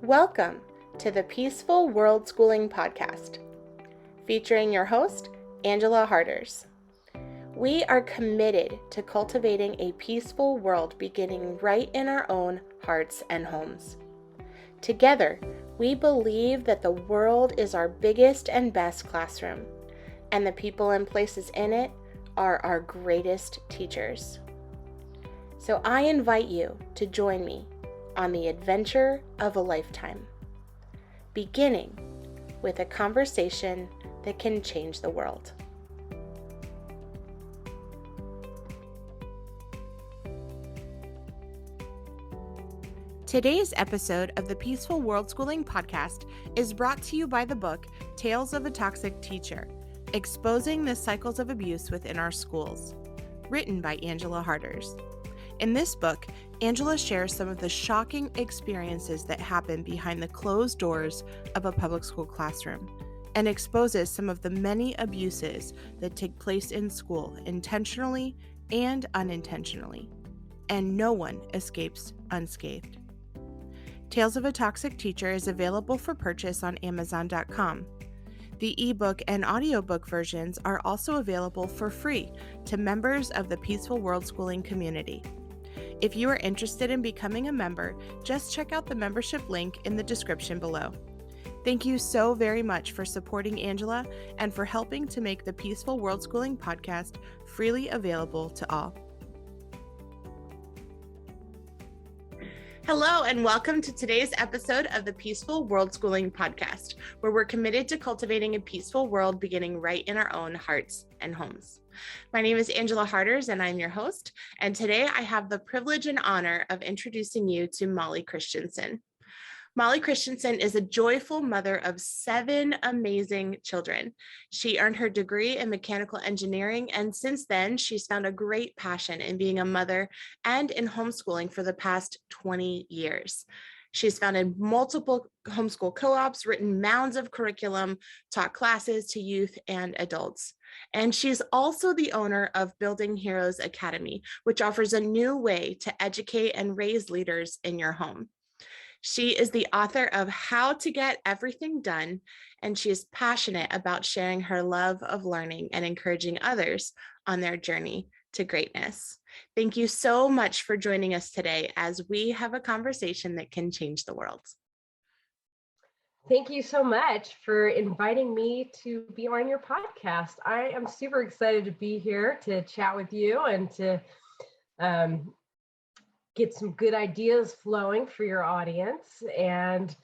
Welcome to the Peaceful Worldschooling Podcast, featuring your host, Angela Harders. We are committed to cultivating a peaceful world beginning right in our own hearts and homes. Together, we believe that the world is our biggest and best classroom, and the people and places in it are our greatest teachers. So I invite you to join me on the adventure of a lifetime, beginning with a conversation that can change the world. Today's episode of the Peaceful Worldschooling Podcast is brought to you by the book Tales of a Toxic Teacher: Exposing the Cycles of Abuse Within Our Schools, written by Angela Harders. In this book, Angela shares some of the shocking experiences that happen behind the closed doors of a public school classroom and exposes some of the many abuses that take place in school intentionally and unintentionally, and no one escapes unscathed. Tales of a Toxic Teacher is available for purchase on Amazon.com. The ebook and audiobook versions are also available for free to members of the Peaceful Worldschooling community. If you are interested in becoming a member, just check out the membership link in the description below. Thank you so very much for supporting Angela and for helping to make the Peaceful Worldschooling Podcast freely available to all. Hello, and welcome to today's episode of the Peaceful Worldschooling Podcast, where we're committed to cultivating a peaceful world beginning right in our own hearts and homes. My name is Angela Harders, and I'm your host. And today I have the privilege and honor of introducing you to Molly Christensen. Molly Christensen is a joyful mother of 7 amazing children. She earned her degree in mechanical engineering, and since then, she's found a great passion in being a mother and in homeschooling for the past 20 years. She's founded multiple homeschool co-ops, written mounds of curriculum, taught classes to youth and adults. And she's also the owner of Building Heroes Academy, which offers a new way to educate and raise leaders in your home. She is the author of How to Get Everything Done, and she is passionate about sharing her love of learning and encouraging others on their journey to greatness. Thank you so much for joining us today as we have a conversation that can change the world. Thank you so much for inviting me to be on your podcast. I am super excited to be here to chat with you and to get some good ideas flowing for your audience. And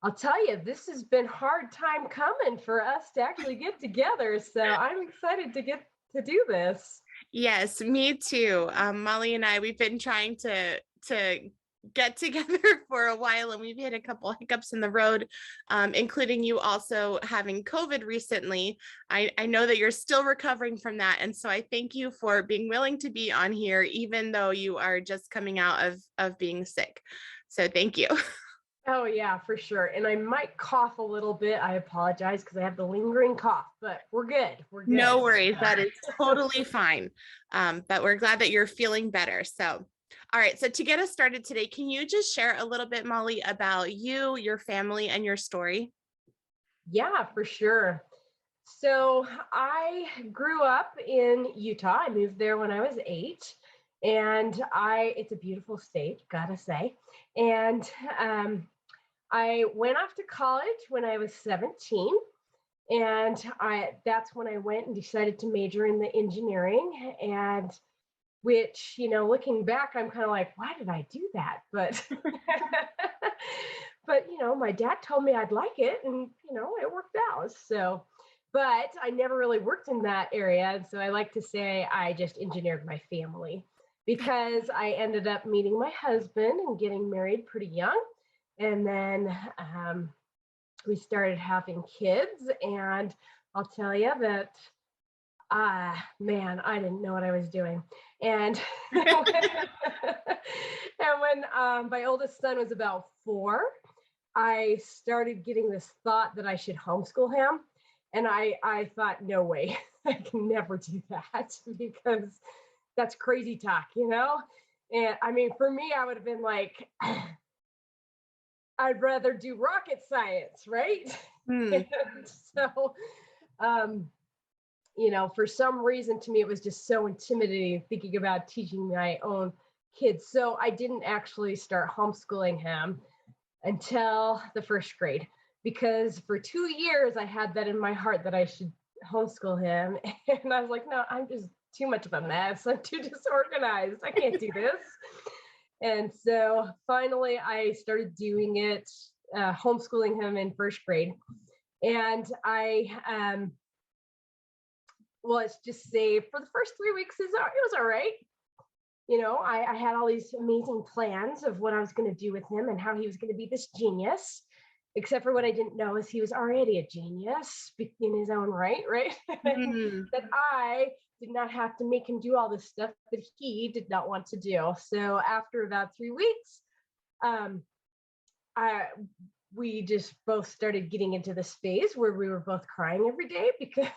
I'll tell you, this has been hard time coming for us to actually get together. So I'm excited to get to do this. Yes, me too. Molly and I, we've been trying to get together for a while, and we've had a couple hiccups in the road, including you also having COVID recently. I know that you're still recovering from that. And so I thank you for being willing to be on here, even though you are just coming out of being sick. So thank you. Oh yeah, for sure. And I might cough a little bit. I apologize because I have the lingering cough, but we're good. We're good. No worries. That is totally fine. But we're glad that you're feeling better. So, all right. So to get us started today, can you just share a little bit, Molly, about you, your family, and your story? Yeah, for sure. So I grew up in Utah. I moved there when I was 8. And it's a beautiful state, gotta say. And I went off to college when I was 17. And that's when I went and decided to major in the engineering, and which, looking back, I'm kind of like, why did I do that? But, but, my dad told me I'd like it, and, it worked out. So, but I never really worked in that area. And so I like to say I just engineered my family, because I ended up meeting my husband and getting married pretty young. And then we started having kids, and I'll tell you that, man, I didn't know what I was doing. And when my oldest son was about 4, I started getting this thought that I should homeschool him. And I thought, no way, I can never do that, because that's crazy talk, And I mean, for me, I would have been like, I'd rather do rocket science, right? And so, for some reason to me, it was just so intimidating thinking about teaching my own kids. So I didn't actually start homeschooling him until the first grade, because for 2 years I had that in my heart that I should homeschool him. And I was like, no, I'm just too much of a mess. I'm too disorganized. I can't do this. And so finally I started doing it, homeschooling him in first grade. And let's just say for the first 3 weeks, it was all right. I had all these amazing plans of what I was going to do with him and how he was going to be this genius, except for what I didn't know is he was already a genius in his own right? That I did not have to make him do all this stuff that he did not want to do. So after about 3 weeks, we just both started getting into this phase where we were both crying every day because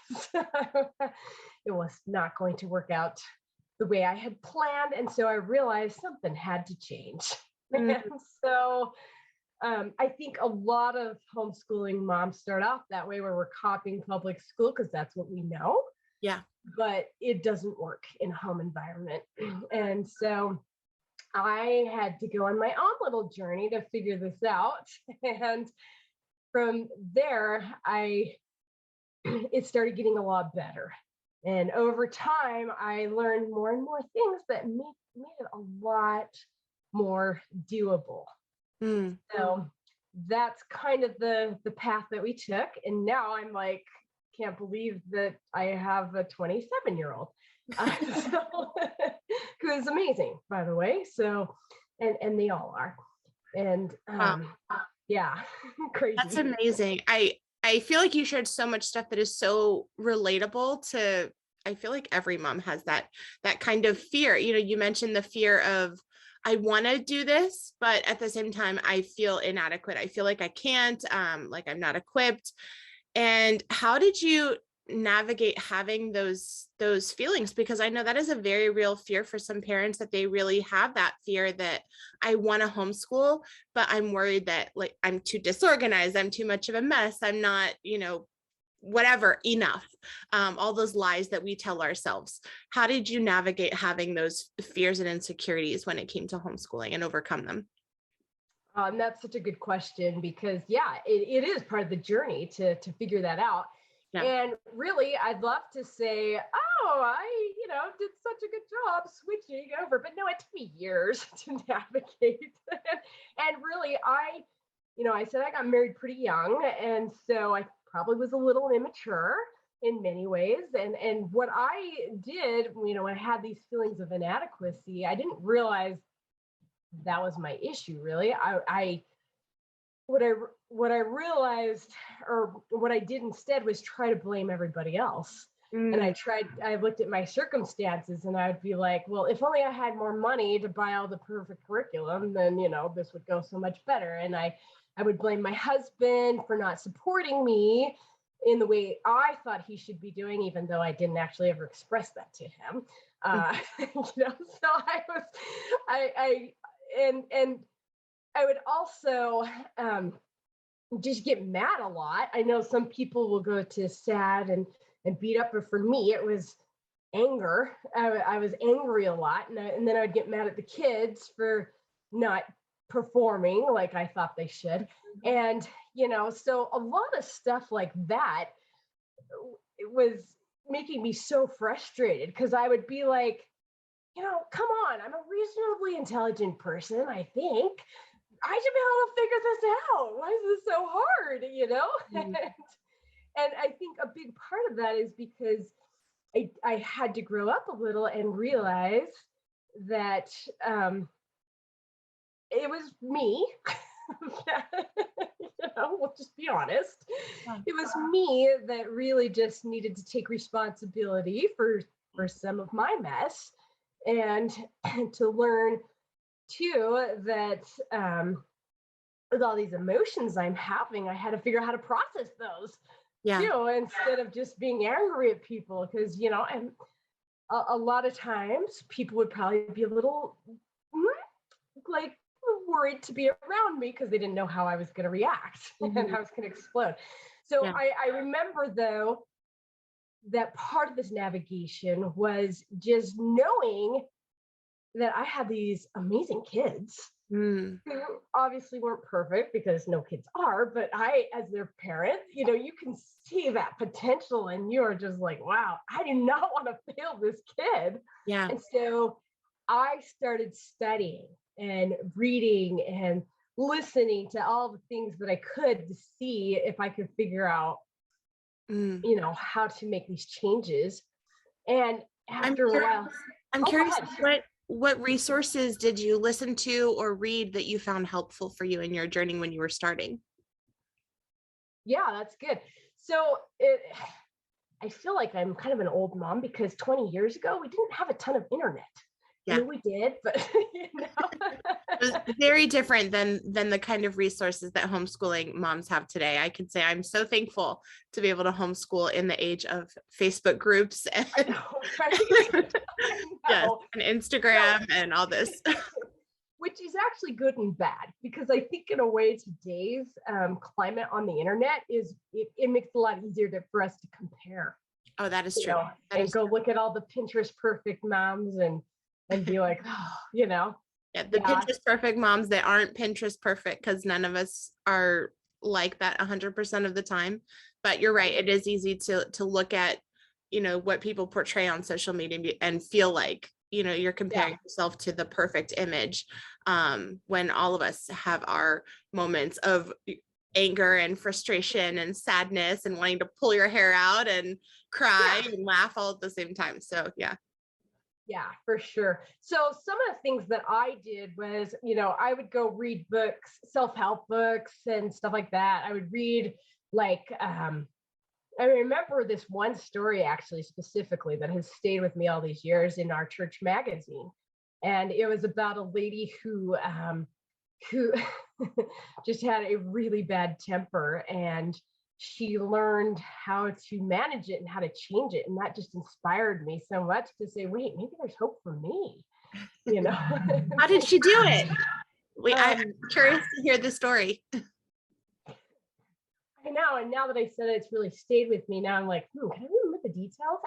it was not going to work out the way I had planned. And so I realized something had to change. And so I think a lot of homeschooling moms start off that way, where we're copying public school because that's what we know. Yeah. But it doesn't work in a home environment. And so I had to go on my own little journey to figure this out. And from there, it started getting a lot better. And over time, I learned more and more things that made it a lot more doable. So that's kind of the path that we took. And now I'm like, can't believe that I have a 27-year-old who is amazing, by the way. So, and they all are. And yeah, crazy. That's amazing. I feel like you shared so much stuff that is so relatable to, I feel like every mom has that kind of fear. You mentioned the fear of, I want to do this, but at the same time, I feel inadequate. I feel like I can't, like I'm not equipped. And how did you navigate having those feelings? Because I know that is a very real fear for some parents, that they really have that fear that I want to homeschool, but I'm worried that like I'm too disorganized, I'm too much of a mess, I'm not, whatever enough, all those lies that we tell ourselves. How did you navigate having those fears and insecurities when it came to homeschooling and overcome them? That's such a good question, because it is part of the journey to figure that out. Yeah. And really, I'd love to say, I did such a good job switching over, but no, it took me years to navigate. And really, I said I got married pretty young, and so I probably was a little immature in many ways. And what I did, when I had these feelings of inadequacy, I didn't realize that was my issue, really. What I realized, or what I did instead, was try to blame everybody else. And I looked at my circumstances, and I'd be like, well, if only I had more money to buy all the perfect curriculum, then, this would go so much better. And I would blame my husband for not supporting me in the way I thought he should be doing, even though I didn't actually ever express that to him. So I would also just get mad a lot. I know some people will go to sad and beat up, but for me, it was anger. I was angry a lot, and then I would get mad at the kids for not performing like I thought they should. And, so a lot of stuff like that, it was making me so frustrated, because I would be like, come on, I'm a reasonably intelligent person, I think. I should be able to figure this out. Why is this so hard, And I think a big part of that is because I had to grow up a little and realize that it was me. We'll just be honest. It was me that really just needed to take responsibility for some of my mess, and to learn too that with all these emotions I'm having, I had to figure out how to process those too, instead of just being angry at people. Because and a lot of times people would probably be a little like, worried to be around me because they didn't know how I was going to react and how I was going to explode. So Yeah. I remember, though, that part of this navigation was just knowing that I had these amazing kids who obviously weren't perfect, because no kids are, but I, as their parent, you can see that potential and you're just like, wow, I do not want to fail this kid. Yeah. And so I started studying and reading and listening to all the things that I could to see if I could figure out, how to make these changes. And after a while, I'm curious, what resources did you listen to or read that you found helpful for you in your journey when you were starting? Yeah, that's good. So I feel like I'm kind of an old mom, because 20 years ago, we didn't have a ton of internet. Yeah. I mean, we did, but It was very different than the kind of resources that homeschooling moms have today. I can say I'm so thankful to be able to homeschool in the age of Facebook groups and, I know, right? yes, and Instagram and all this. Which is actually good and bad, because I think in a way today's climate on the internet is, it makes it a lot easier for us to compare. Oh, that is true. Look at all the Pinterest perfect moms and be like, Yeah, Pinterest perfect moms that aren't Pinterest perfect, because none of us are like that 100% of the time. But you're right. It is easy to look at, what people portray on social media and feel like, you're comparing yourself to the perfect image, when all of us have our moments of anger and frustration and sadness and wanting to pull your hair out and cry and laugh all at the same time. So yeah, for sure. So some of the things that I did was, I would go read books, self-help books and stuff like that. I would read, like, I remember this one story actually specifically that has stayed with me all these years in our church magazine. And it was about a lady who just had a really bad temper, and she learned how to manage it and how to change it. And that just inspired me so much to say, wait, maybe there's hope for me. How did she do it? I'm curious to hear the story. I know. And now that I said it, it's really stayed with me. Now I'm like, can I remember the details?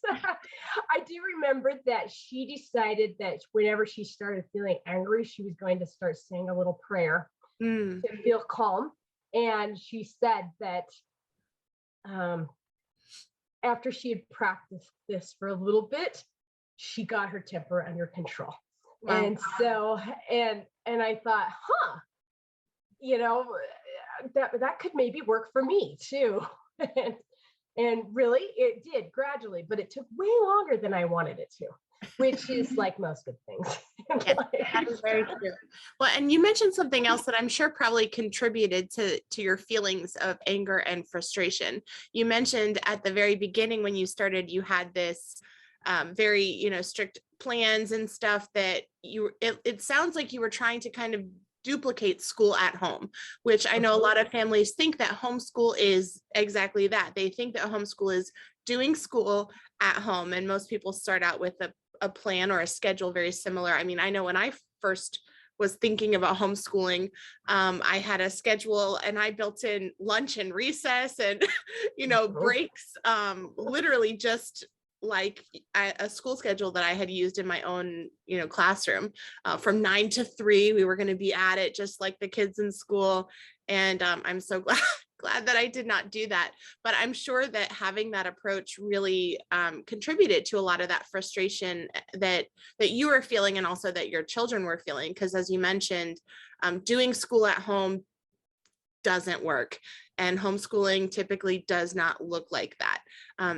I do remember that she decided that whenever she started feeling angry, she was going to start saying a little prayer to feel calm. And she said that after she had practiced this for a little bit, she got her temper under control. Wow. And so, and I thought, that could maybe work for me too. And really it did gradually, but it took way longer than I wanted it to, which is like most good things. Yes, that is very true. Well, and you mentioned something else that I'm sure probably contributed to your feelings of anger and frustration. You mentioned at the very beginning when you started, you had this very, strict plans and stuff that it sounds like you were trying to kind of duplicate school at home, which I know a lot of families think that homeschool is exactly that. They think that homeschool is doing school at home, and most people start out with a plan or a schedule very similar. I mean, I know when I first was thinking about homeschooling, I had a schedule and I built in lunch and recess and, breaks, literally just like a school schedule that I had used in my own, classroom. From 9 to 3, we were going to be at it just like the kids in school. And I'm so glad that I did not do that. But I'm sure that having that approach really contributed to a lot of that frustration that you were feeling, and also that your children were feeling. Because as you mentioned, doing school at home doesn't work, and homeschooling typically does not look like that.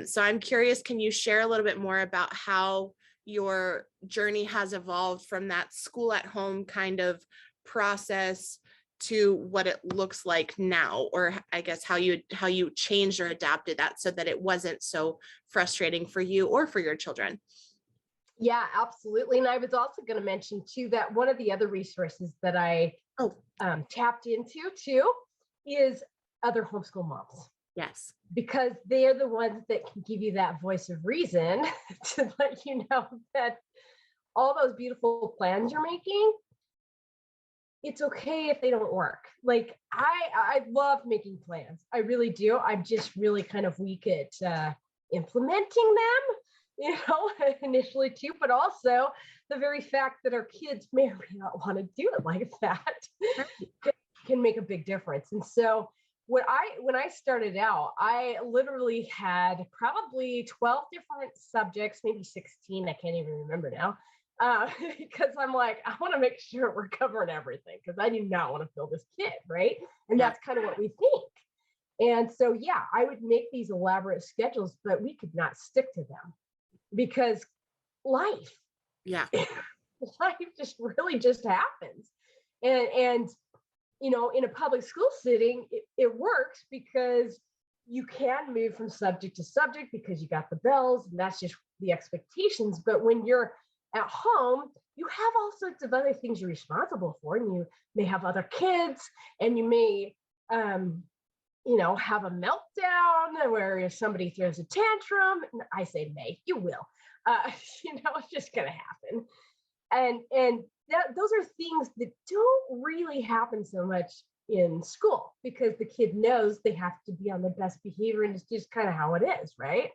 So I'm curious, can you share a little bit more about how your journey has evolved from that school at home kind of process to what it looks like now, or I guess how you changed or adapted that so that it wasn't so frustrating for you or for your children? Yeah, absolutely. And I was also going to mention too that one of the other resources that I tapped into too is other homeschool moms. Yes. Because they are the ones that can give you that voice of reason to let you know that all those beautiful plans you're making, it's okay if they don't work. Like I love making plans. I really do. I'm just really kind of weak at implementing them, initially too, but also the very fact that our kids may or may not want to do it like that can make a big difference. And so when I started out, I literally had probably 12 different subjects, maybe 16. I can't even remember now. Because I'm like, I want to make sure we're covering everything because I do not want to fail this kid, right? And that's kind of what we think. And so, yeah, I would make these elaborate schedules, but we could not stick to them because life, life just happens. And in a public school setting, it works because you can move from subject to subject because you got the bells and that's just the expectations. But when you're at home, you have all sorts of other things you're responsible for, and you may have other kids, and you may, have a meltdown where if somebody throws a tantrum. I say may, you will. It's just going to happen, and those are things that don't really happen so much in school because the kid knows they have to be on the best behavior, and it's just kind of how it is, right?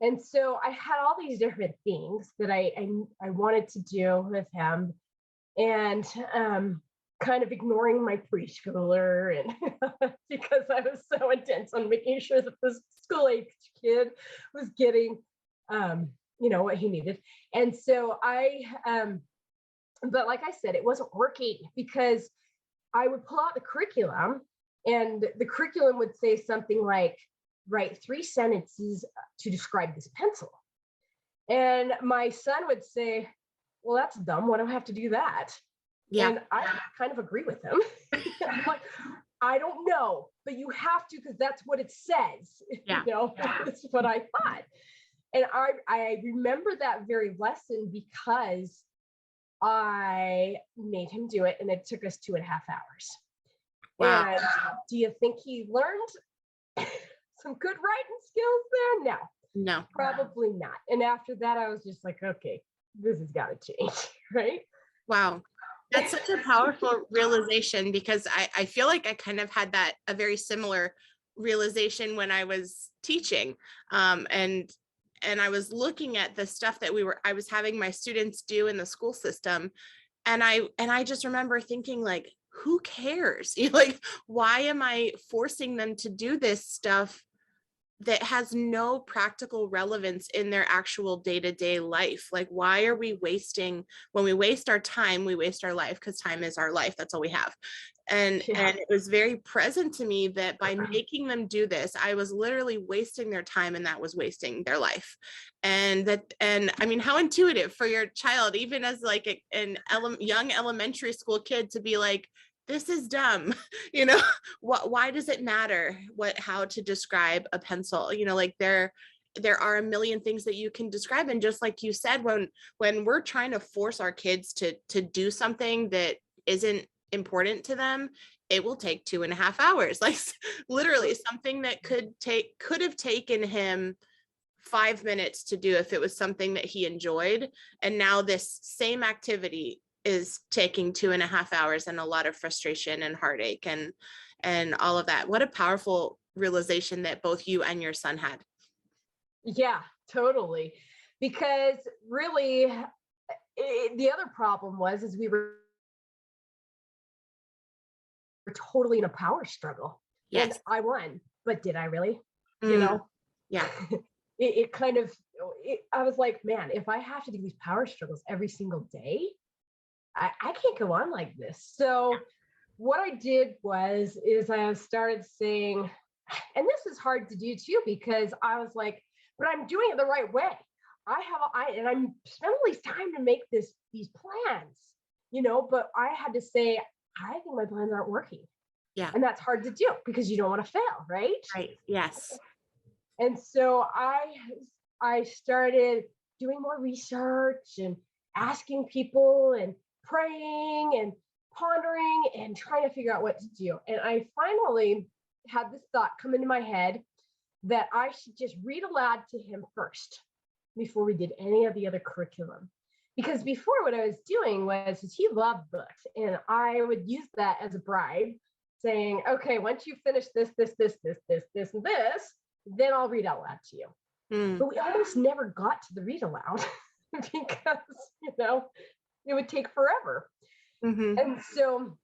And so I had all these different things that I wanted to do with him, and kind of ignoring my preschooler, and because I was so intense on making sure that this school-age kid was getting, what he needed. And so but like I said, it wasn't working because I would pull out the curriculum, and the curriculum would say something like, write 3 sentences to describe this pencil. And my son would say, well, that's dumb. Why do I have to do that? Yeah. And I kind of agree with him. I'm like, I don't know, but you have to, because that's what it says. Yeah. That's what I thought. And I remember that very lesson because I made him do it, and it took us 2.5 hours. Wow. And do you think he learned some good writing skills there? No, probably not. And after that, I was just like, okay, this has got to change, right? Wow. That's such a powerful realization, because I feel like I kind of had a very similar realization when I was teaching. And I was looking at the stuff that I was having my students do in the school system. And I just remember thinking, like, who cares? Like, why am I forcing them to do this stuff that has no practical relevance in their actual day-to-day life? Like, why are we when we waste our time, we waste our life, because time is our life. That's all we have. And it was very present to me that by making them do this, I was literally wasting their time, and that was wasting their life. And I mean, how intuitive for your child, even as like a young elementary school kid, to be like, this is dumb. Why does it matter how to describe a pencil? Like there are a million things that you can describe. And just like you said, when we're trying to force our kids to do something that isn't important to them, it will take 2.5 hours. Like, literally something that could have taken him 5 minutes to do if it was something that he enjoyed. And now this same activity is taking 2.5 hours, and a lot of frustration and heartache and all of that. What a powerful realization that both you and your son had. Yeah, totally. Because really, the other problem is we were totally in a power struggle. Yes. And I won, but did I really? Yeah. It kind of, I was like, man, if I have to do these power struggles every single day, I can't go on like this. So what I did is I started saying, and this is hard to do too, because I was like, but I'm doing it the right way. And I'm spending all this time to make these plans, but I had to say, I think my plans aren't working. Yeah. And that's hard to do because you don't want to fail, right? Right. Yes. And so I started doing more research and asking people and praying and pondering and trying to figure out what to do. And I finally had this thought come into my head that I should just read aloud to him first before we did any of the other curriculum. Because before what I was doing was he loved books, and I would use that as a bribe, saying, okay, once you finish this, and this, then I'll read out loud to you. But we almost never got to the read aloud because, it would take forever. And so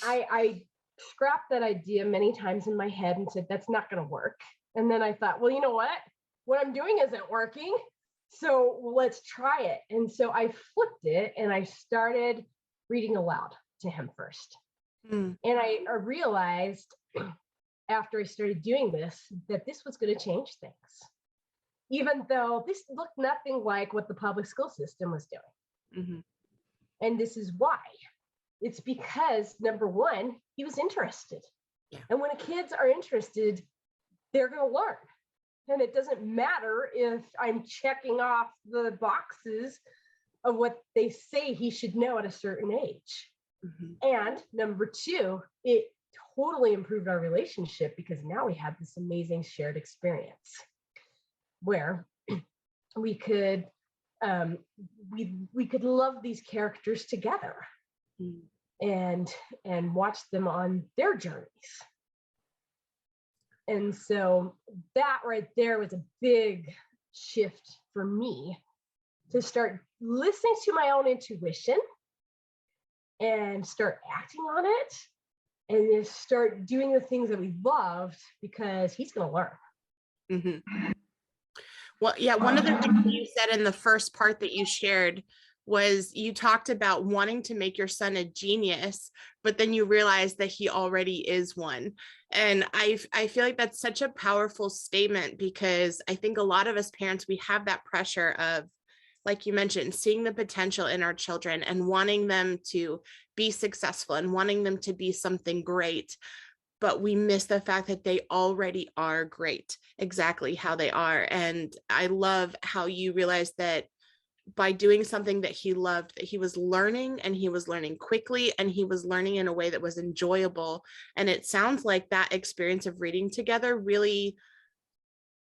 I scrapped that idea many times in my head and said, that's not going to work. And then I thought, well, you know what I'm doing isn't working. So let's try it. And so I flipped it and I started reading aloud to him first. And I realized after I started doing this, that this was going to change things, even though this looked nothing like what the public school system was doing. And this is why. It's because, number one, he was interested. And when kids are interested, they're going to learn. And it doesn't matter if I'm checking off the boxes of what they say he should know at a certain age. And number two, it totally improved our relationship because now we had this amazing shared experience where we could we could love these characters together and watch them on their journeys. And so that right there was a big shift for me to start listening to my own intuition and start acting on it and just start doing the things that we loved because he's going to learn. Well, yeah, one of the things that you said in the first part that you shared was you talked about wanting to make your son a genius, but then you realized that he already is one. And I feel like that's such a powerful statement because I think a lot of us parents, we have that pressure of, like you mentioned, seeing the potential in our children and wanting them to be successful and wanting them to be something great. But we miss the fact that they already are great, exactly how they are. And I love how you realized that by doing something that he loved, that he was learning and he was learning quickly and he was learning in a way that was enjoyable. And it sounds like that experience of reading together really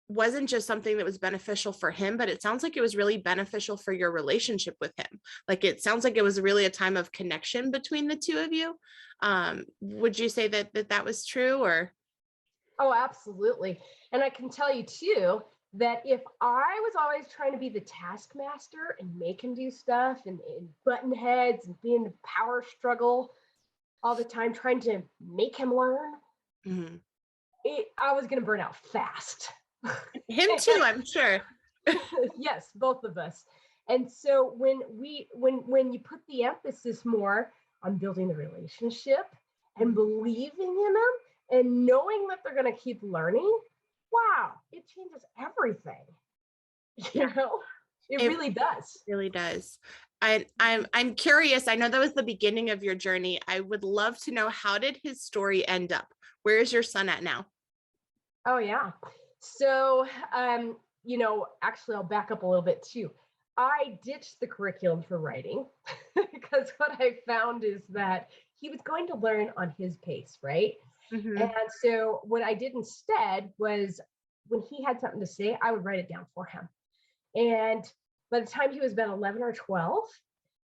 wasn't just something that was beneficial for him, but it sounds like it was really beneficial for your relationship with him. Like, it sounds like it was really a time of connection between the two of you. Would you say that was true, or? Oh, absolutely. And I can tell you too, that if I was always trying to be the taskmaster and make him do stuff and button heads and be in the power struggle all the time, trying to make him learn, I was going to burn out fast. Him too, I'm sure. Yes, both of us. And so when you put the emphasis more on building the relationship and believing in them and knowing that they're going to keep learning, wow, it changes everything. It really does. Really does. I'm curious. I know that was the beginning of your journey. I would love to know, how did his story end up? Where is your son at now? Oh yeah. So actually I'll back up a little bit too. I ditched the curriculum for writing because what I found is that he was going to learn on his pace, right? And so what I did instead was, when he had something to say, I would write it down for him. And by the time he was about 11 or 12,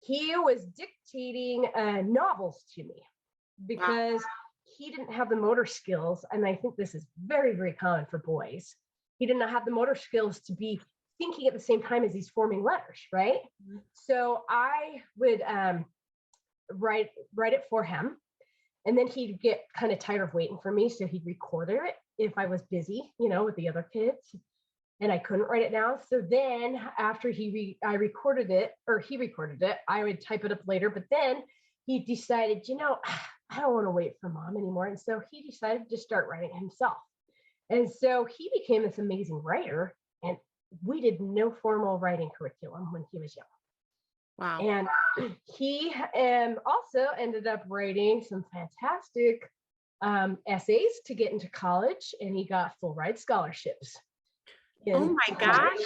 he was dictating novels to me because he didn't have the motor skills. And I think this is very, very common for boys. He did not have the motor skills to be thinking at the same time as he's forming letters, right? So I would write it for him. And then he'd get kind of tired of waiting for me. So he'd record it if I was busy, with the other kids, and I couldn't write it down. So then after he recorded it, I would type it up later. But then he decided, I don't want to wait for mom anymore. And so he decided to start writing himself. And so he became this amazing writer. And we did no formal writing curriculum when he was young. Wow. And he also ended up writing some fantastic essays to get into college, and he got full ride scholarships. Oh my gosh.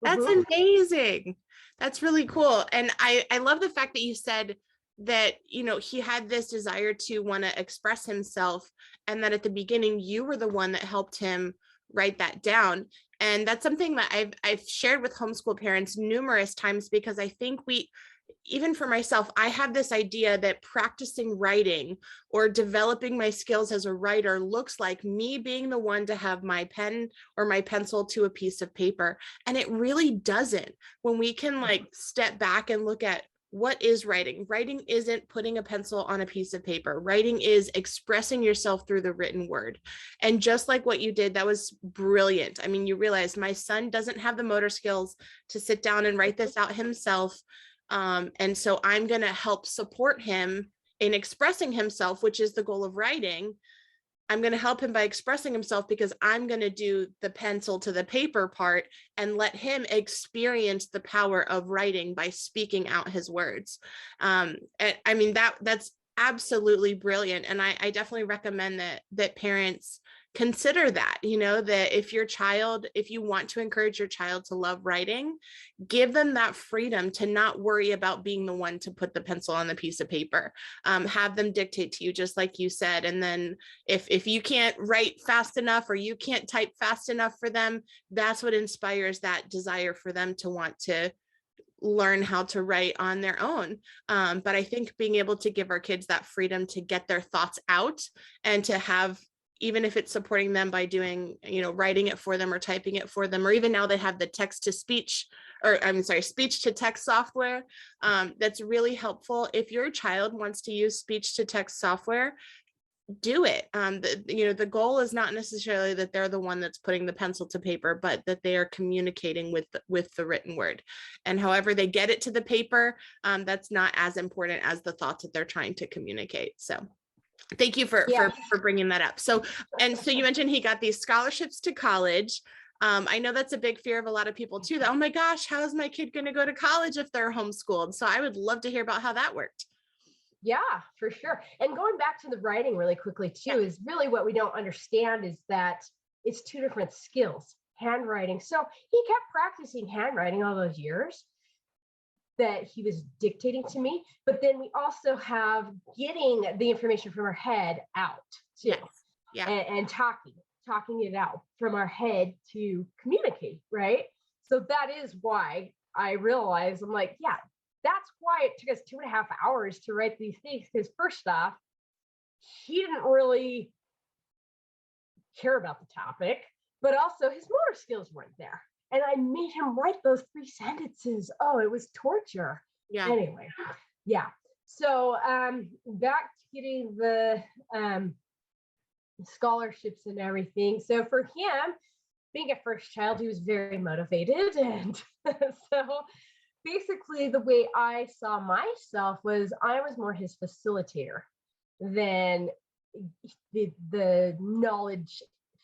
That's amazing. That's really cool. And I love the fact that you said that, he had this desire to want to express himself, and that at the beginning you were the one that helped him write that down. And that's something that I've shared with homeschool parents numerous times, because I think even for myself, I have this idea that practicing writing or developing my skills as a writer looks like me being the one to have my pen or my pencil to a piece of paper. And it really doesn't. When we can like step back and look at what is writing. Writing isn't putting a pencil on a piece of paper. Writing is expressing yourself through the written word. And just like what you did, that was brilliant. I mean, you realize my son doesn't have the motor skills to sit down and write this out himself. And so I'm going to help support him in expressing himself, which is the goal of writing. I'm going to help him by expressing himself, because I'm going to do the pencil to the paper part and let him experience the power of writing by speaking out his words. And I mean, that's absolutely brilliant. And I definitely recommend that parents consider that, that if you want to encourage your child to love writing, give them that freedom to not worry about being the one to put the pencil on the piece of paper. Have them dictate to you, just like you said. And then if you can't write fast enough or you can't type fast enough for them, that's what inspires that desire for them to want to learn how to write on their own. But I think being able to give our kids that freedom to get their thoughts out and to have, even if it's supporting them by doing, writing it for them or typing it for them, or even now they have the speech to text software. That's really helpful. If your child wants to use speech to text software, do it. The goal is not necessarily that they're the one that's putting the pencil to paper, but that they are communicating with the written word. And however they get it to the paper, that's not as important as the thoughts that they're trying to communicate. So thank you for bringing that up. So you mentioned he got these scholarships to college. I know that's a big fear of a lot of people too, that, oh my gosh, how is my kid going to go to college if they're homeschooled? So I would love to hear about how that worked. Yeah, for sure. And going back to the writing really quickly too, is really what we don't understand is that it's two different skills, handwriting. So he kept practicing handwriting all those years that he was dictating to me, but then we also have getting the information from our head out too. Yes. Yeah. And talking it out from our head to communicate, right? So that is why I realized, I'm like, yeah, that's why it took us 2.5 hours to write these things. Because first off, he didn't really care about the topic, but also his motor skills weren't there. And I made him write those 3 sentences. Oh, it was torture. Yeah. Anyway, yeah. So back to getting the scholarships and everything. So for him, being a first child, he was very motivated. And so basically the way I saw myself was I was more his facilitator than the knowledge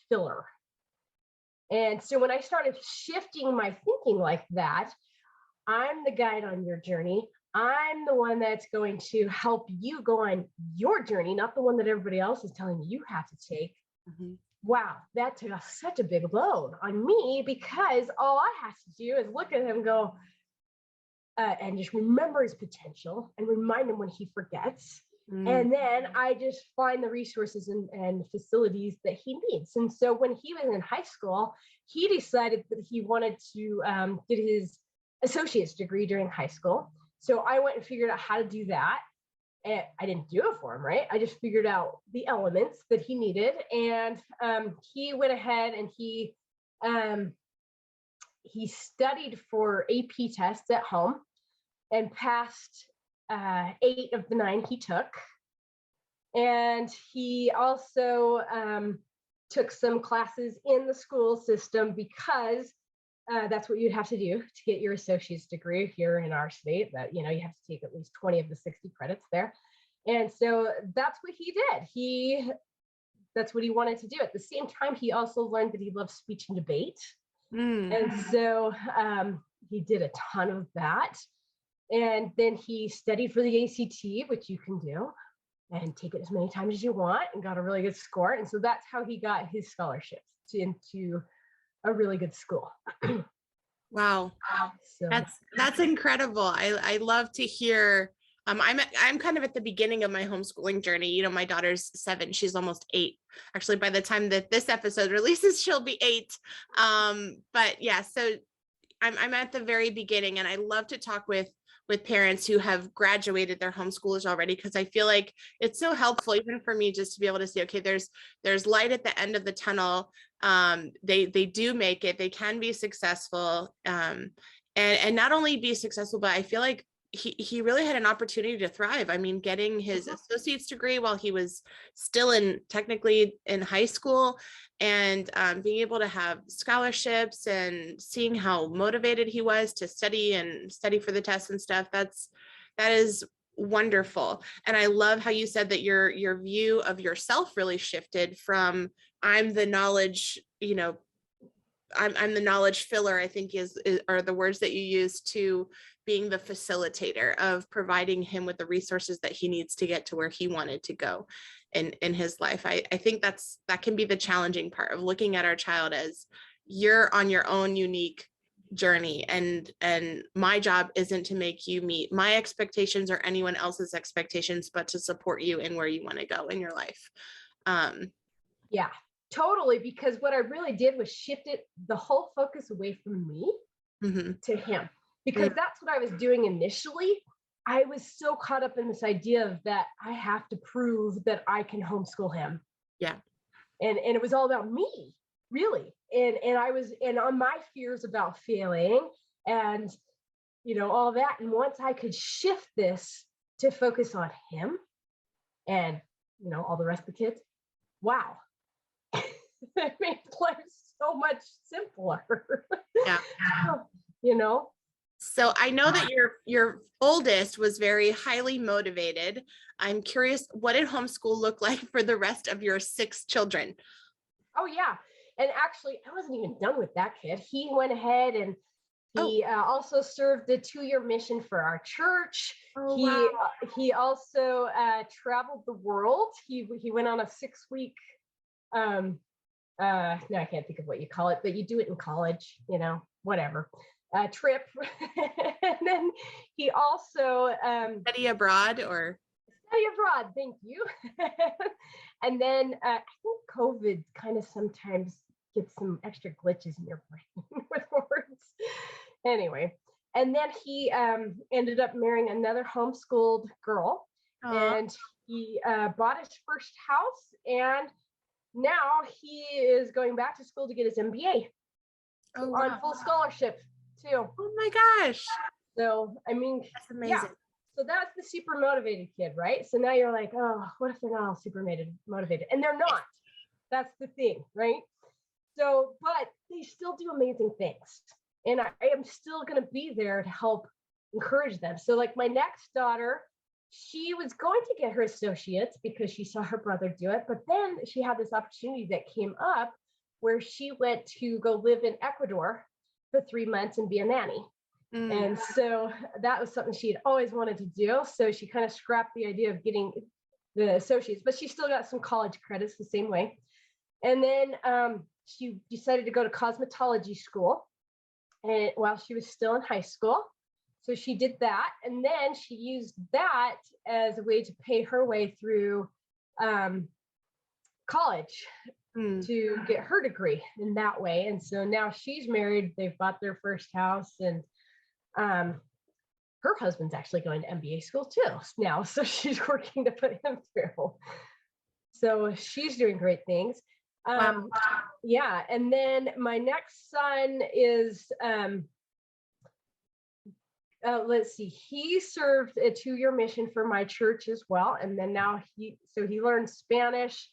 filler. And so when I started shifting my thinking like that, I'm the guide on your journey. I'm the one that's going to help you go on your journey, not the one that everybody else is telling you have to take. Mm-hmm. Wow, that took such a big load on me, because all I have to do is look at him, go, and just remember his potential and remind him when he forgets. And then I just find the resources and facilities that he needs. And so when he was in high school, he decided that he wanted to get his associate's degree during high school. So I went and figured out how to do that. And I didn't do it for him, right? I just figured out the elements that he needed. And he went ahead and he studied for AP tests at home and passed 8 of the 9 he took. And he also took some classes in the school system, because that's what you'd have to do to get your associate's degree here in our state, that, you have to take at least 20 of the 60 credits there. And so that's what he did. That's what he wanted to do. At the same time, he also learned that he loved speech and debate. And so he did a ton of that. And then he studied for the ACT, which you can do, and take it as many times as you want, and got a really good score. And so that's how he got his scholarships into a really good school. Wow. So that's incredible. I love to hear I'm kind of at the beginning of my homeschooling journey. You know, my daughter's 7, she's almost 8. Actually, by the time that this episode releases, she'll be 8. But yeah, so I'm at the very beginning, and I love to talk with parents who have graduated their homeschoolers already, because I feel like it's so helpful even for me just to be able to see, okay, there's light at the end of the tunnel. They do make it, they can be successful, and not only be successful, but I feel like he really had an opportunity to thrive. I mean, getting his associate's degree while he was still technically in high school, and being able to have scholarships and seeing how motivated he was to study for the tests and stuff. That is wonderful. And I love how you said that your view of yourself really shifted from I'm the knowledge, I'm the knowledge filler, I think are the words that you use, to being the facilitator of providing him with the resources that he needs to get to where he wanted to go in his life. I think that can be the challenging part of looking at our child as you're on your own unique journey, and my job isn't to make you meet my expectations or anyone else's expectations, but to support you in where you want to go in your life. Yeah, totally. Because what I really did was shifted the whole focus away from me to him, because that's what I was doing initially. I was so caught up in this idea of that I have to prove that I can homeschool him. Yeah. And it was all about me, really. And on my fears about failing and, all that. And once I could shift this to focus on him and, all the rest of the kids, wow. It made life so much simpler. Yeah. So I know that your oldest was very highly motivated. I'm curious, what did homeschool look like for the rest of your 6 children? Oh, yeah. And actually, I wasn't even done with that kid. He went ahead and he also served the 2-year mission for our church. Wow. He also traveled the world. He went on a 6-week, no, I can't think of what you call it, but you do it in college, whatever. Trip. And then he also Study abroad. Thank you. And then I think COVID kind of sometimes gets some extra glitches in your brain with words. Anyway, and then he ended up marrying another homeschooled girl. Aww. And he bought his first house, and now he is going back to school to get his MBA on full scholarship too. Oh my gosh. So, I mean, that's amazing. Yeah. So that's the super motivated kid, right? So now you're like, oh, what if they're not all super motivated? And they're not. That's the thing, right? So, but they still do amazing things. And I am still going to be there to help encourage them. So like my next daughter, she was going to get her associates because she saw her brother do it. But then she had this opportunity that came up where she went to go live in Ecuador for 3 months and be a nanny. And so that was something she had always wanted to do. So she kind of scrapped the idea of getting the associates, but she still got some college credits the same way. And then she decided to go to cosmetology school and while she was still in high school. So she did that. And then she used that as a way to pay her way through college to get her degree in that way. And so now she's married, they've bought their first house, and her husband's actually going to MBA school too now. So she's working to put him through. So she's doing great things. Wow. Yeah. And then my next son is, let's see, he served a 2-year mission for my church as well. And then now he learned Spanish,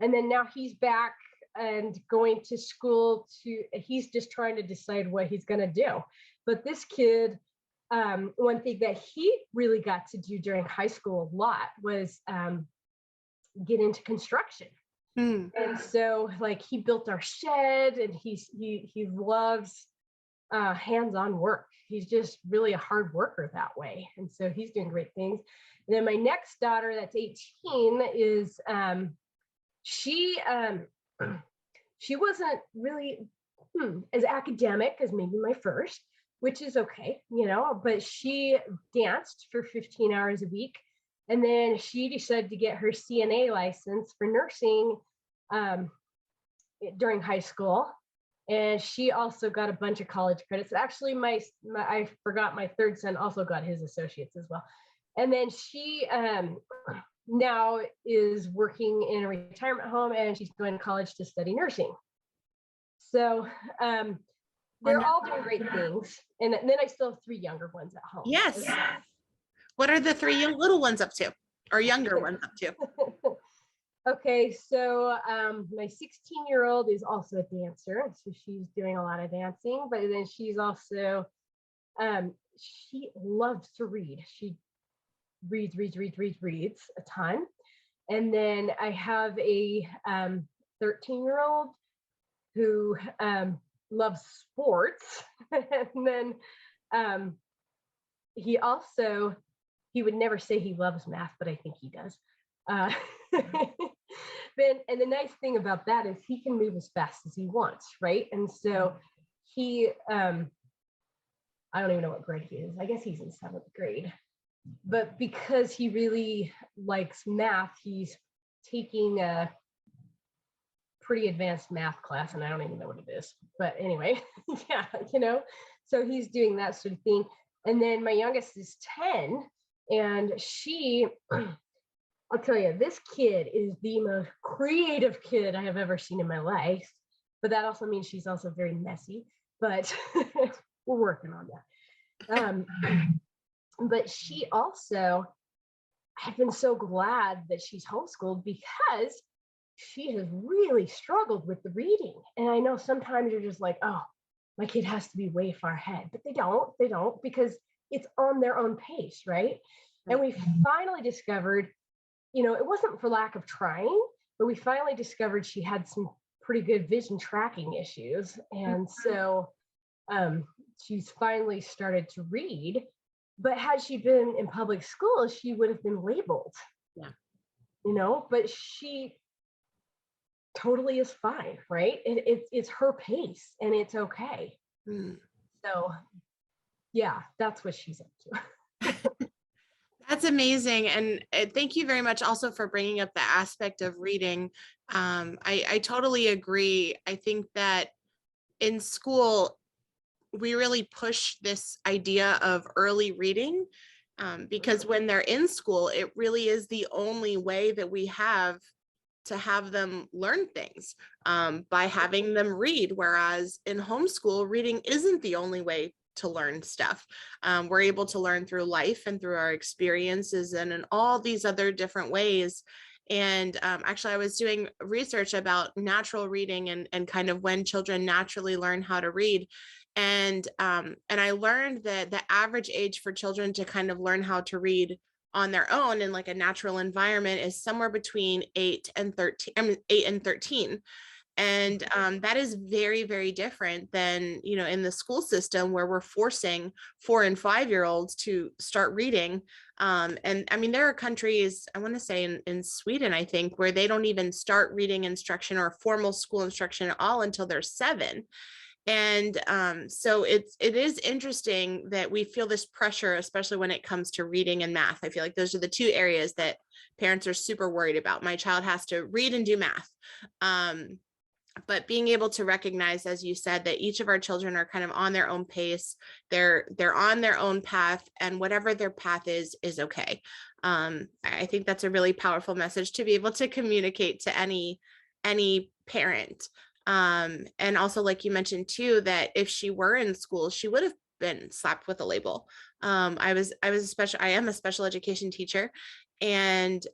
and then now he's back and going to school he's just trying to decide what he's going to do. But this kid, one thing that he really got to do during high school a lot was get into construction. And so like he built our shed, and he loves hands-on work. He's just really a hard worker that way. And so he's doing great things. And then my next daughter, that's 18, is she wasn't really as academic as maybe my first, which is okay, but she danced for 15 hours a week. And then she decided to get her CNA license for nursing during high school. And she also got a bunch of college credits. Actually, I forgot, my third son also got his associates as well. And then she now is working in a retirement home, and she's going to college to study nursing. So they're all doing great things. And then I still have 3 younger ones at home. Yes. What are the 3 little ones up to, or younger ones up to? Okay, so my 16-year-old is also a dancer, so she's doing a lot of dancing, but then she's also, she loves to read. She reads a ton. And then I have a 13-year-old who loves sports. And then he would never say he loves math, but I think he does. And the nice thing about that is he can move as fast as he wants, right? And so he, I don't even know what grade he is. I guess he's in 7th grade. But because he really likes math, he's taking a pretty advanced math class, and I don't even know what it is. But anyway, yeah, so he's doing that sort of thing. And then my youngest is 10, and she... I'll tell you, this kid is the most creative kid I have ever seen in my life, but that also means she's also very messy, but we're working on that. But she also, I've been so glad that she's homeschooled because she has really struggled with the reading. And I know sometimes you're just like, oh, my kid has to be way far ahead, but they don't because it's on their own pace, right? And we finally discovered, it wasn't for lack of trying, but we finally discovered she had some pretty good vision tracking issues. And so she's finally started to read, but had she been in public school, she would have been labeled, but she totally is fine, right? It's her pace and it's okay. So yeah, that's what she's up to. That's amazing. And thank you very much also for bringing up the aspect of reading. I totally agree. I think that in school, we really push this idea of early reading because when they're in school, it really is the only way that we have to have them learn things by having them read. Whereas in homeschool, reading isn't the only way to learn stuff. We're able to learn through life and through our experiences and in all these other different ways. And actually, I was doing research about natural reading and kind of when children naturally learn how to read. And I learned that the average age for children to kind of learn how to read on their own in like a natural environment is somewhere between 8 and 13. And that is very, very different than, in the school system where we're forcing 4 and 5-year-olds to start reading. And I mean, there are countries, I want to say in Sweden, I think, where they don't even start reading instruction or formal school instruction at all until they're 7. And so it is interesting that we feel this pressure, especially when it comes to reading and math. I feel like those are the 2 areas that parents are super worried about. My child has to read and do math. But being able to recognize, as you said, that each of our children are kind of on their own pace, they're on their own path, and whatever their path is okay. I think that's a really powerful message to be able to communicate to any parent. And also, like you mentioned too, that if she were in school, she would have been slapped with a label. I am a special education teacher. And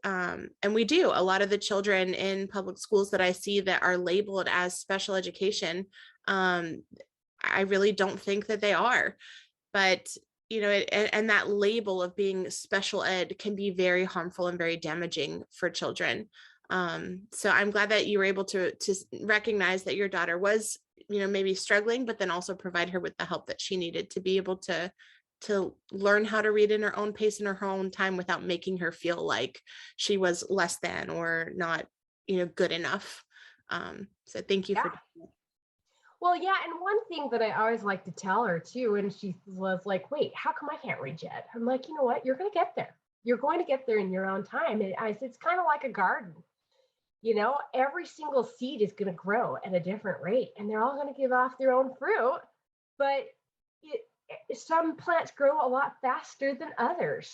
we do a lot of the children in public schools that I see that are labeled as special education. I really don't think that they are, but and that label of being special ed can be very harmful and very damaging for children. So I'm glad that you were able to recognize that your daughter was, maybe struggling, but then also provide her with the help that she needed to be able to learn how to read in her own pace in her own time without making her feel like she was less than or not, good enough. So thank you for doing that. Well, yeah, and one thing that I always like to tell her too, and she was like, wait, how come I can't read yet? I'm like, you know what? You're going to get there. You're going to get there in your own time. And I said, it's kind of like a garden. Every single seed is going to grow at a different rate, and they're all going to give off their own fruit. But some plants grow a lot faster than others,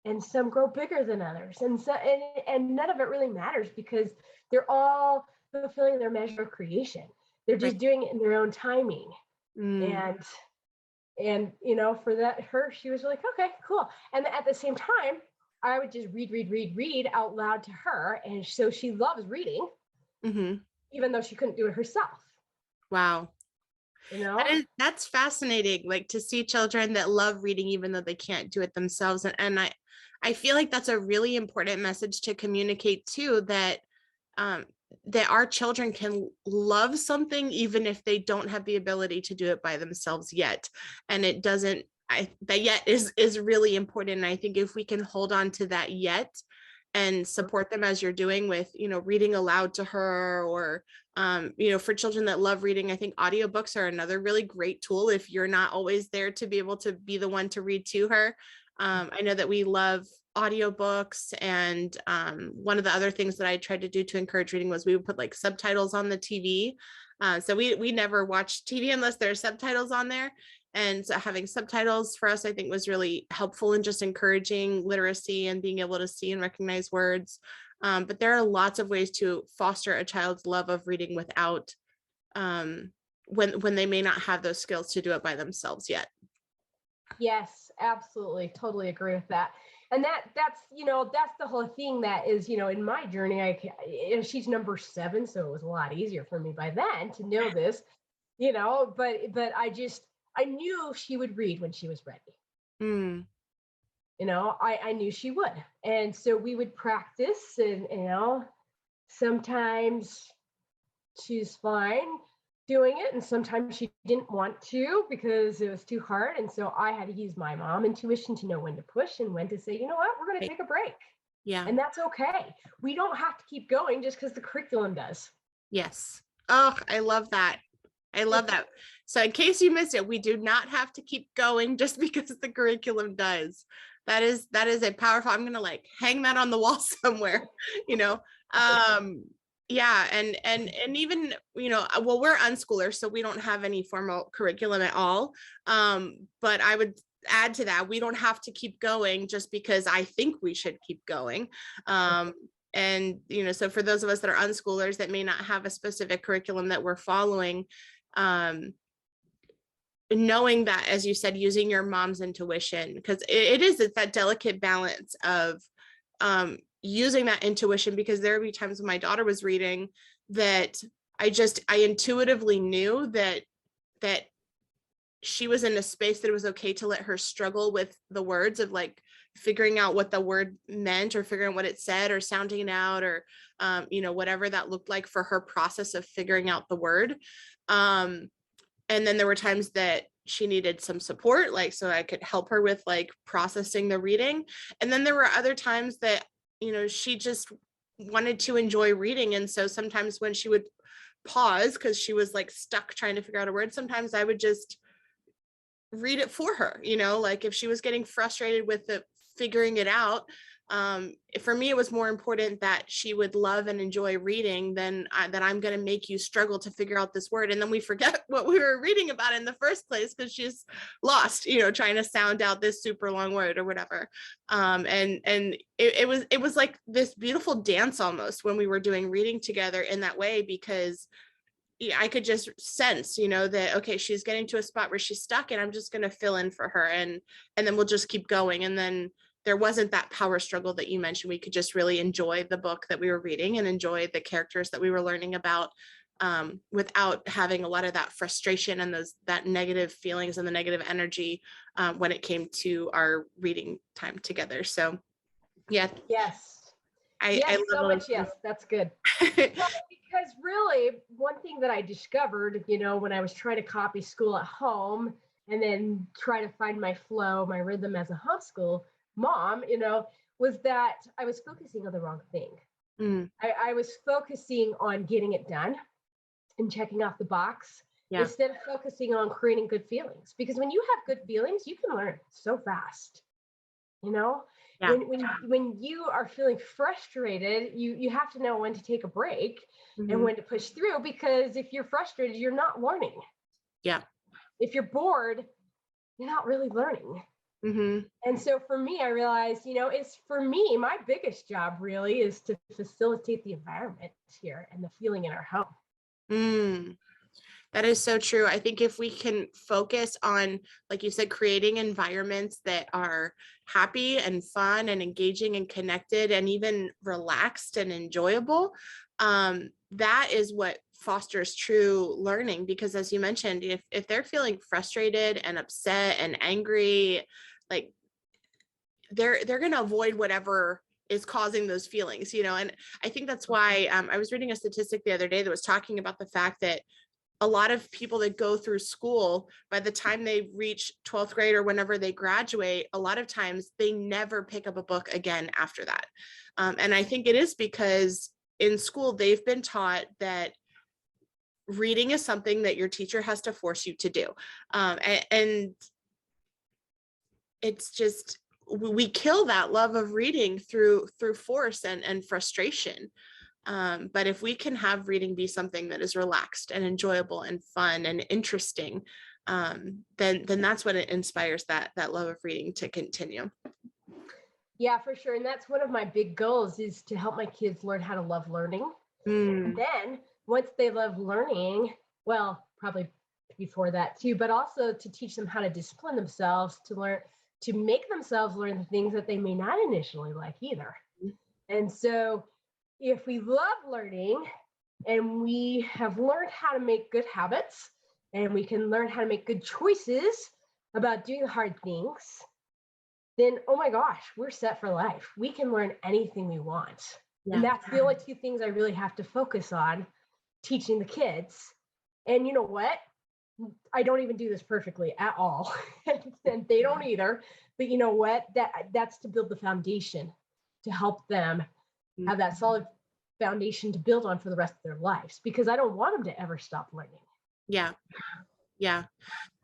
and some grow bigger than others. And none of it really matters because they're all fulfilling their measure of creation. They're just doing it in their own timing. And for that, she was like, okay, cool. And at the same time, I would just read out loud to her. And so she loves reading, even though she couldn't do it herself. Wow. That's fascinating, like to see children that love reading, even though they can't do it themselves. And I feel like that's a really important message to communicate too, that our children can love something even if they don't have the ability to do it by themselves yet. And it doesn't, that yet is really important. And I think if we can hold on to that yet and support them as you're doing with, reading aloud to her, or, for children that love reading, I think audiobooks are another really great tool if you're not always there to be able to be the one to read to her. I know that we love audiobooks, and one of the other things that I tried to do to encourage reading was we would put like subtitles on the TV. So we never watch TV unless there's subtitles on there. And so having subtitles for us, I think, was really helpful in just encouraging literacy and being able to see and recognize words. But there are lots of ways to foster a child's love of reading without when they may not have those skills to do it by themselves yet. Yes, absolutely. Totally agree with that. And that's the whole thing that is, in my journey, she's number 7. So it was a lot easier for me by then to know this, but I knew she would read when she was ready. I knew she would. And so we would practice, and, sometimes she's fine doing it, and sometimes she didn't want to because it was too hard. And so I had to use my mom intuition to know when to push and when to say, you know what, we're going to take a break. Yeah. And that's okay. We don't have to keep going just because the curriculum does. Yes. Oh, I love that. I love that. So in case you missed it, we do not have to keep going just because the curriculum does. That is a powerful, I'm going to like hang that on the wall somewhere, yeah. And even, well, we're unschoolers, so we don't have any formal curriculum at all. But I would add to that, we don't have to keep going just because I think we should keep going. And, so for those of us that are unschoolers that may not have a specific curriculum that we're following, knowing that, as you said, using your mom's intuition, because it's that delicate balance of using that intuition, because there would be times when my daughter was reading that I intuitively knew that she was in a space that it was okay to let her struggle with the words of like figuring out what the word meant, or figuring out what it said, or sounding it out, or whatever that looked like for her process of figuring out the word. And then there were times that she needed some support, like, so I could help her with like processing the reading. And then there were other times that, she just wanted to enjoy reading. And so sometimes when she would pause because she was like stuck trying to figure out a word, sometimes I would just read it for her, like if she was getting frustrated with figuring it out. For me, it was more important that she would love and enjoy reading than that I'm going to make you struggle to figure out this word. And then we forget what we were reading about in the first place because she's lost, trying to sound out this super long word or whatever. And it was like this beautiful dance almost when we were doing reading together in that way, because I could just sense, that, okay, she's getting to a spot where she's stuck, and I'm just going to fill in for her. And then we'll just keep going. And then there wasn't that power struggle that you mentioned. We could just really enjoy the book that we were reading and enjoy the characters that we were learning about, without having a lot of that frustration and that negative feelings and the negative energy when it came to our reading time together. So, yeah. Yes. I love so much. Yes, that's good. Because really, one thing that I discovered, when I was trying to copy school at home and then try to find my flow, my rhythm as a homeschool mom, was that I was focusing on the wrong thing. I was focusing on getting it done and checking off the box Yeah. instead of focusing on creating good feelings. Because when you have good feelings, you can learn so fast. You know, Yeah. when you are feeling frustrated, you have to know when to take a break and when to push through, because if you're frustrated, you're not learning. Yeah. If you're bored, you're not really learning. And so for me, I realized, it's for me, my biggest job really is to facilitate the environment here and the feeling in our home. That is so true. I think if we can focus on, like you said, creating environments that are happy and fun and engaging and connected and even relaxed and enjoyable, that is what fosters true learning. Because as you mentioned, if they're feeling frustrated and upset and angry, like they're going to avoid whatever is causing those feelings, and I think that's why I was reading a statistic the other day that was talking about the fact that a lot of people that go through school, by the time they reach 12th grade or whenever they graduate, a lot of times they never pick up a book again after that. And I think it is because in school, they've been taught that reading is something that your teacher has to force you to do. And it's just, we kill that love of reading through force and frustration. But if we can have reading be something that is relaxed and enjoyable and fun and interesting, then that's what it inspires that love of reading to continue. Yeah, for sure. And that's one of my big goals, is to help my kids learn how to love learning. And then once they love learning, well, probably before that too, but also to teach them how to discipline themselves, to make themselves learn the things that they may not initially like either. And so if we love learning and we have learned how to make good habits, and we can learn how to make good choices about doing hard things, then, oh my gosh, we're set for life. We can learn anything we want. Yeah. And that's the only two things I really have to focus on teaching the kids. And you know what? I don't even do this perfectly at all. And they don't either. But you know what? That's to build the foundation, to help them have that solid foundation to build on for the rest of their lives, because I don't want them to ever stop learning. Yeah. Yeah.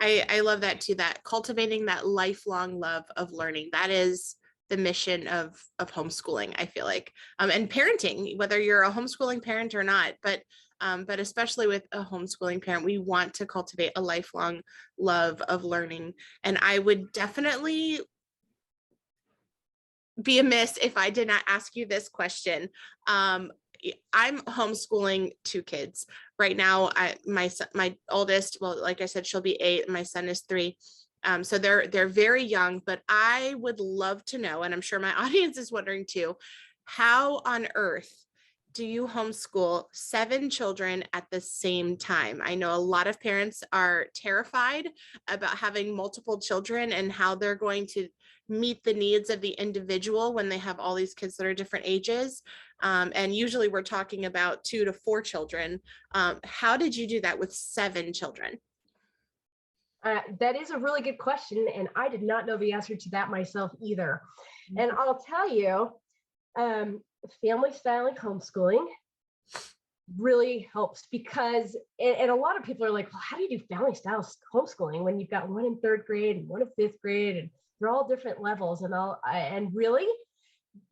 I love that too, that cultivating that lifelong love of learning. That is the mission of homeschooling, I feel like, and parenting, whether you're a homeschooling parent or not, but especially with a homeschooling parent, we want to cultivate a lifelong love of learning. And I would definitely be amiss if I did not ask you this question. I'm homeschooling 2 kids right now. My oldest, well, like I said, she'll be 8. My son is 3. So they're very young, but I would love to know, and I'm sure my audience is wondering too, how on earth do you homeschool 7 children at the same time? I know a lot of parents are terrified about having multiple children and how they're going to meet the needs of the individual when they have all these kids that are different ages. And usually we're talking about 2 to 4 children. How did you do that with 7 children? That is a really good question. And I did not know the answer to that myself either. And I'll tell you, family styling homeschooling really helps, because, and a lot of people are like, well, how do you do family style homeschooling when you've got one in 3rd grade and one in 5th grade, and they're all different levels, and really,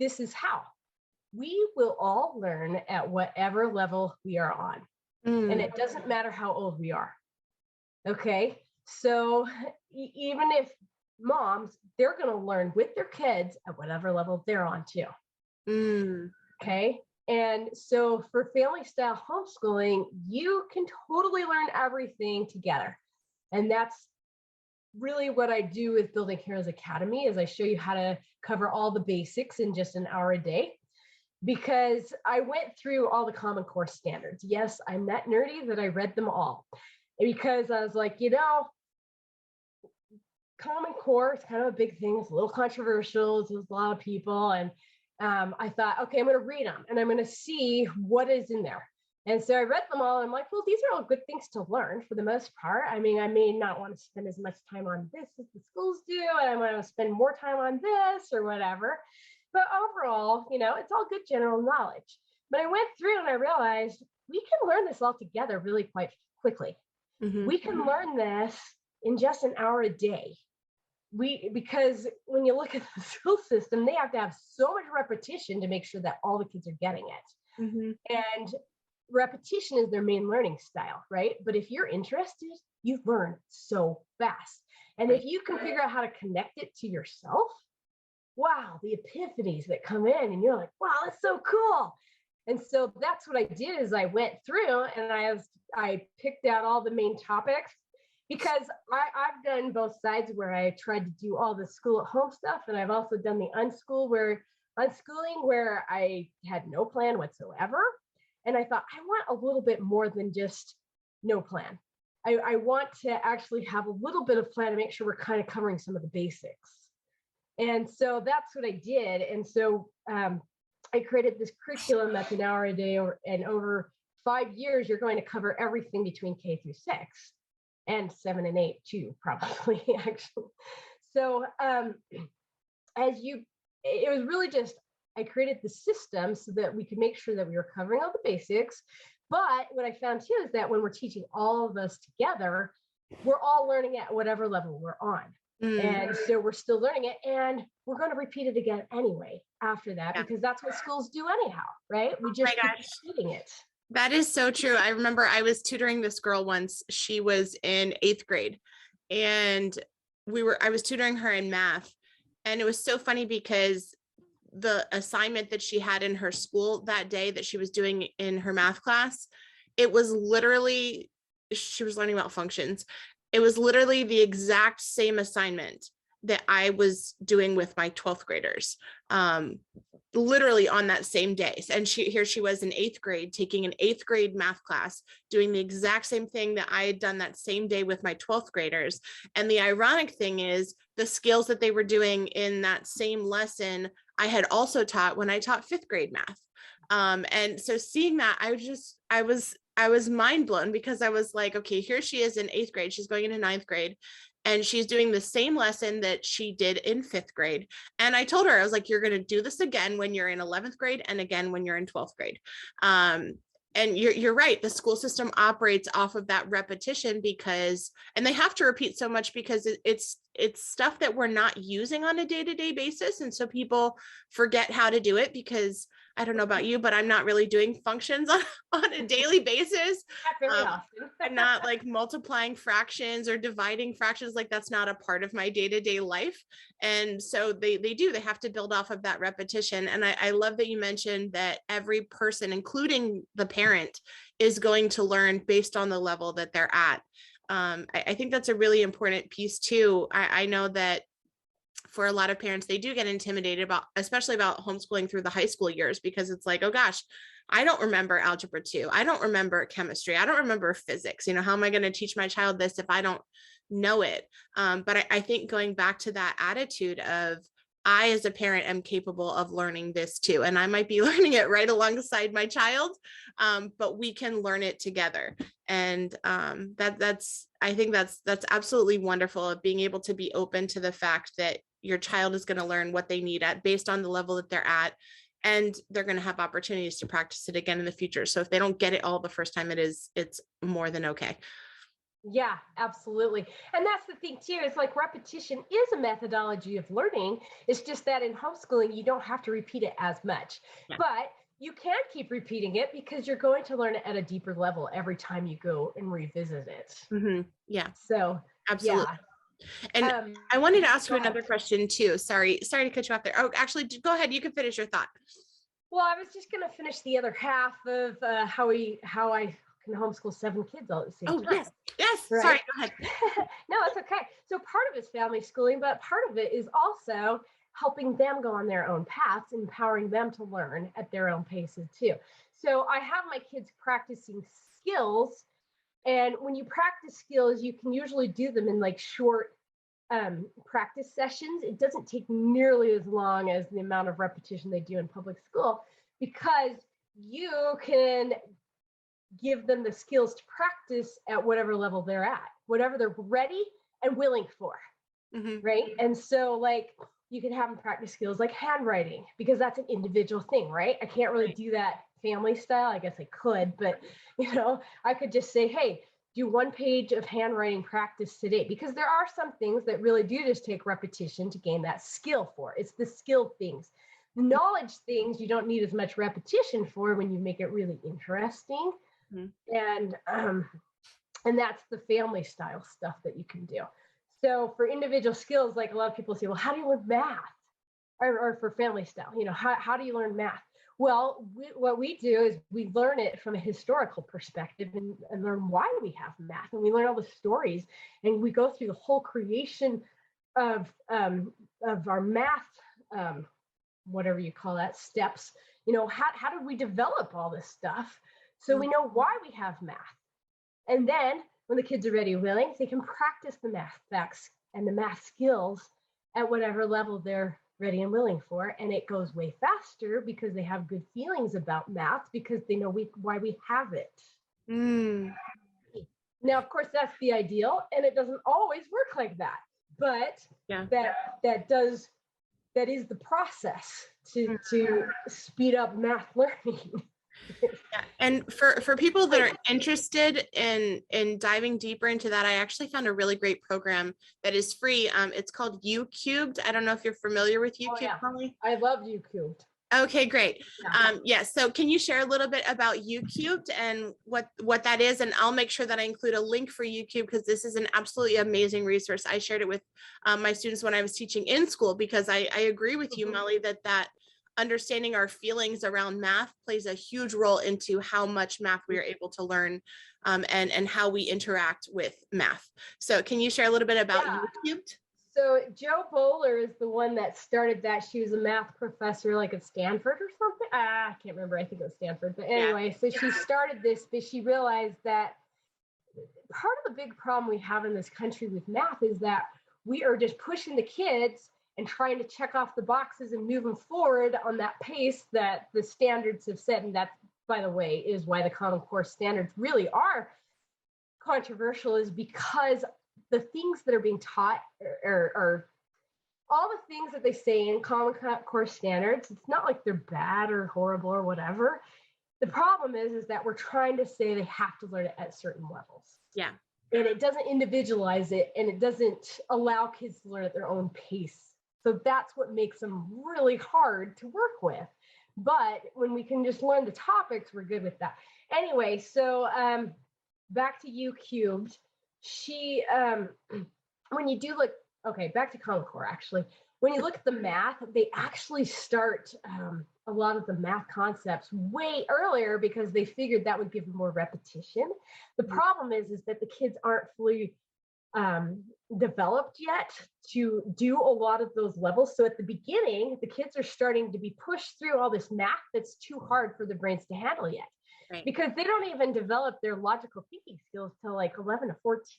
this is how we will all learn at whatever level we are on. And it doesn't matter how old we are. Okay. So even if moms, they're going to learn with their kids at whatever level they're on too. Okay. And so for family style homeschooling, you can totally learn everything together. And that's really what I do with Building Heroes Academy, is I show you how to cover all the basics in just an hour a day, because I went through all the Common Core standards. Yes, I'm that nerdy that I read them all, because I was like, Common Core is kind of a big thing. It's a little controversial. There's a lot of people. And I thought, okay, I'm going to read them and I'm going to see what is in there. And so I read them all. And I'm like, well, these are all good things to learn for the most part. I mean, I may not want to spend as much time on this as the schools do, and I want to spend more time on this or whatever. But overall, it's all good general knowledge. But I went through and I realized we can learn this all together really quite quickly. We can learn this in just an hour a day. Because when you look at the school system, they have to have so much repetition to make sure that all the kids are getting it. And repetition is their main learning style, right? But if you're interested, you learn so fast. And if you can figure out how to connect it to yourself, wow, the epiphanies that come in and you're like, wow, that's so cool. And so that's what I did is I went through and I picked out all the main topics, because I've done both sides where I tried to do all the school at home stuff. And I've also done the unschooling where I had no plan whatsoever. And I thought, I want a little bit more than just no plan. I want to actually have a little bit of plan to make sure we're kind of covering some of the basics. And so that's what I did. And so I created this curriculum that's an hour a day, and over 5 years, you're going to cover everything between K through 6. And 7 and 8 too, probably, actually. So it was really just, I created the system so that we could make sure that we were covering all the basics. But what I found too is that when we're teaching all of us together, we're all learning at whatever level we're on. And so we're still learning it, and we're going to repeat it again anyway after that, because that's what schools do anyhow, right? We just keep repeating it. That is so true. I remember I was tutoring this girl once. She was in 8th grade, and I was tutoring her in math. And it was so funny because the assignment that she had in her school that day that she was doing in her math class, it was literally, she was learning about functions. It was literally the exact same assignment that I was doing with my 12th graders. Literally on that same day. And here she was in 8th grade, taking an 8th grade math class, doing the exact same thing that I had done that same day with my 12th graders. And the ironic thing is the skills that they were doing in that same lesson, I had also taught when I taught 5th grade math. And so seeing that, I was mind blown, because I was like, okay, here she is in 8th grade. She's going into 9th grade. And she's doing the same lesson that she did in 5th grade. And I told her, I was like, you're going to do this again when you're in 11th grade and again when you're in 12th grade. And you're right. The school system operates off of that repetition and they have to repeat so much because it's stuff that we're not using on a day-to-day basis. And so people forget how to do it because, I don't know about you, but I'm not really doing functions on a daily basis. Very often. I'm not like multiplying fractions or dividing fractions. Like that's not a part of my day-to-day life. And so they have to build off of that repetition. And I love that you mentioned that every person, including the parent, is going to learn based on the level that they're at. I think that's a really important piece too. I know that for a lot of parents, they do get intimidated especially about homeschooling through the high school years, because it's like, oh gosh, I don't remember algebra 2. I don't remember chemistry. I don't remember physics. How am I going to teach my child this if I don't know it? But I think going back to that attitude of, I, as a parent, am capable of learning this too. And I might be learning it right alongside my child, but we can learn it together. And I think that's absolutely wonderful, of being able to be open to the fact that your child is going to learn what they need based on the level that they're at. And they're going to have opportunities to practice it again in the future. So if they don't get it all the first time, it's more than okay. Yeah, absolutely. And that's the thing too, is like repetition is a methodology of learning. It's just that in homeschooling, you don't have to repeat it as much, but you can keep repeating it because you're going to learn it at a deeper level every time you go and revisit it. Mm-hmm. Yeah. So absolutely. Yeah. And I wanted to ask you another question too. Sorry to cut you off there. Oh, actually, go ahead. You can finish your thought. Well, I was just going to finish the other half of how I can homeschool 7 kids all at the same time. Yes. Right? Sorry, go ahead. No, it's okay. So part of it's family schooling, but part of it is also helping them go on their own paths, empowering them to learn at their own paces too. So I have my kids practicing skills. And when you practice skills, you can usually do them in like short practice sessions. It doesn't take nearly as long as the amount of repetition they do in public school, because you can give them the skills to practice at whatever level they're at, whatever they're ready and willing for. Mm-hmm. Right. And so like you can have them practice skills like handwriting, because that's an individual thing, right? I can't really do that family style. I guess I could, but I could just say, hey, do 1 page of handwriting practice today, because there are some things that really do just take repetition to gain that skill for. It's the skill things. The knowledge things you don't need as much repetition for when you make it really interesting. And that's the family style stuff that you can do. So for individual skills, like a lot of people say, well, how do you learn math? Or for family style, how do you learn math? Well, what we do is we learn it from a historical perspective and learn why we have math. And we learn all the stories, and we go through the whole creation of our math, whatever you call that, steps. How did we develop all this stuff? So we know why we have math. And then when the kids are ready and willing, they can practice the math facts and the math skills at whatever level they're ready and willing for. And it goes way faster because they have good feelings about math, because they know why we have it. Now, of course, that's the ideal, and it doesn't always work like that. But that is the process to speed up math learning. Yeah. And for people that are interested in diving deeper into that, I actually found a really great program that is free. It's called YouCubed. I don't know if you're familiar with YouCubed, Molly. I love YouCubed. Okay, great. So can you share a little bit about YouCubed and what that is? And I'll make sure that I include a link for YouCubed, because this is an absolutely amazing resource. I shared it with my students when I was teaching in school, because I agree with you, Molly, that understanding our feelings around math plays a huge role into how much math we are able to learn, and how we interact with math. So can you share a little bit about YouCubed? So Jo Boaler is the one that started that. She was a math professor like at Stanford or something. I can't remember. I think it was Stanford. But anyway, so she started this, but she realized that part of the big problem we have in this country with math is that we are just pushing the kids and trying to check off the boxes and move them forward on that pace that the standards have set. And that, by the way, is why the Common Core standards really are controversial, is because the things that are being taught are all the things that they say in Common Core standards. It's not like they're bad or horrible or whatever. The problem is that we're trying to say they have to learn it at certain levels. Yeah. And it doesn't individualize it, and it doesn't allow kids to learn at their own pace. So that's what makes them really hard to work with. But when we can just learn the topics, we're good with that. Anyway, so back to YouCubed. She, when you do look, back to Common Core, actually. When you look at the math, they actually start a lot of the math concepts way earlier, because they figured that would give them more repetition. The problem is that the kids aren't fully developed yet to do a lot of those levels. So at the beginning, the kids are starting to be pushed through all this math that's too hard for their brains to handle yet. Right. Because they don't even develop their logical thinking skills till like 11 to 14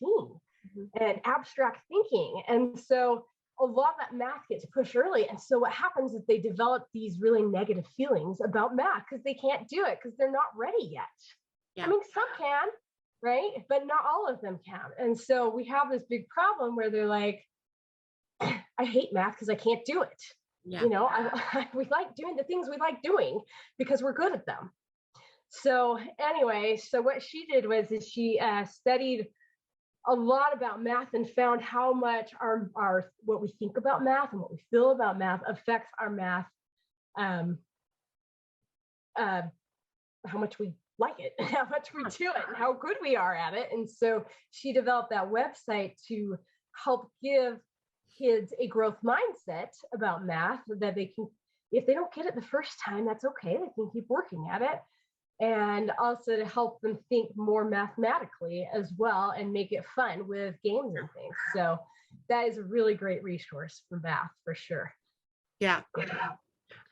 and abstract thinking. And so a lot of that math gets pushed early. And so what happens is they develop these really negative feelings about math because they can't do it because they're not ready yet. Yeah. I mean, some can, right? But not all of them can. And so we have this big problem where they're like, I hate math because I can't do it. Yeah. You know, we like doing the things we like doing because we're good at them. So anyway, so what she did was she studied a lot about math and found how much our what we think about math and what we feel about math affects our math, how much we like it, how much we do it, and how good we are at it. And so she developed that website to help give kids a growth mindset about math, so that they can, if they don't get it the first time, that's okay, they can keep working at it. And also to help them think more mathematically as well and make it fun with games and things. So that is a really great resource for math for sure. Yeah.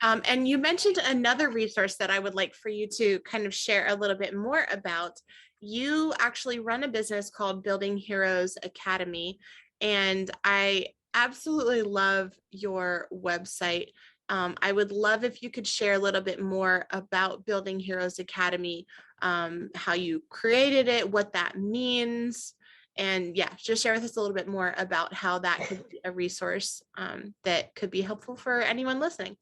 And you mentioned another resource that I would like for you to kind of share a little bit more about. You actually run a business called Building Heroes Academy, and I absolutely love your website. I would love if you could share a little bit more about Building Heroes Academy, how you created it, what that means, and yeah, just share with us a little bit more about how that could be a resource that could be helpful for anyone listening.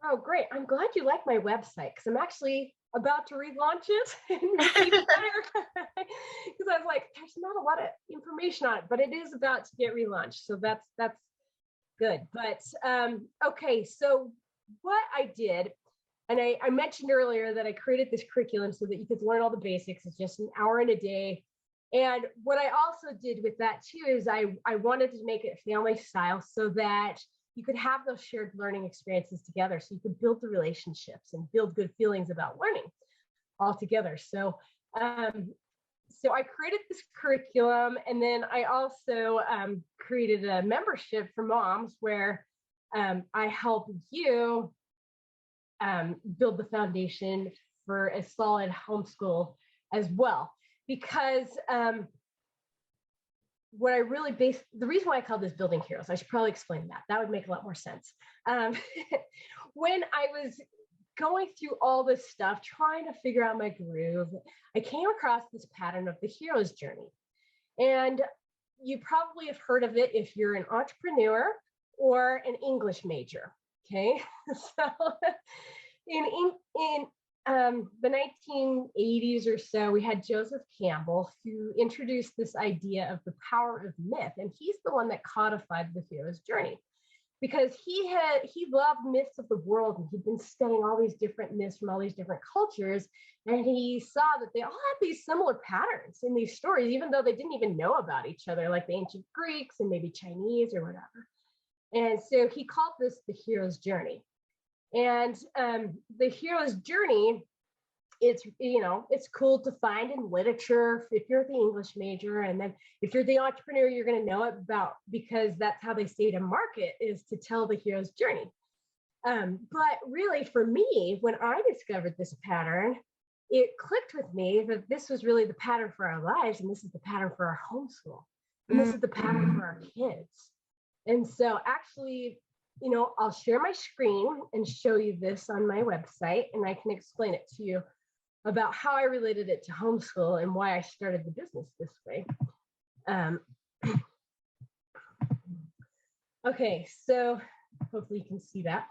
Oh, great. I'm glad you like my website because I'm actually about to relaunch it and make it better. Because I was like, there's not a lot of information on it, but it is about to get relaunched. So that's good. But okay, so what I did, and I mentioned earlier that I created this curriculum so that you could learn all the basics. It's just an hour in a day. And what I also did with that too is I wanted to make it family style so that you could have those shared learning experiences together, so you could build the relationships and build good feelings about learning all together. So so I created this curriculum, and then I also created a membership for moms where I help you build the foundation for a solid homeschool as well. Because what I really the reason why I call this Building Heroes, I should probably explain that. That would make a lot more sense. When I was going through all this stuff, trying to figure out my groove, I came across this pattern of the hero's journey. And you probably have heard of it if you're an entrepreneur or an English major, okay? So in the 1980s or so, we had Joseph Campbell, who introduced this idea of the power of myth. And he's the one that codified the hero's journey, because he loved myths of the world, and he'd been studying all these different myths from all these different cultures. And he saw that they all had these similar patterns in these stories, even though they didn't even know about each other, like the ancient Greeks and maybe Chinese or whatever. And so he called this the hero's journey. And the hero's journey, it's cool to find in literature if you're the English major, and then if you're the entrepreneur, you're going to know it about, because that's how they say to market, is to tell the hero's journey. But really, for me, when I discovered this pattern, it clicked with me that this was really the pattern for our lives, and this is the pattern for our homeschool, and this is the pattern for our kids. And so actually, I'll share my screen and show you this on my website, and I can explain it to you about how I related it to homeschool and why I started the business this way. Okay, so hopefully you can see that.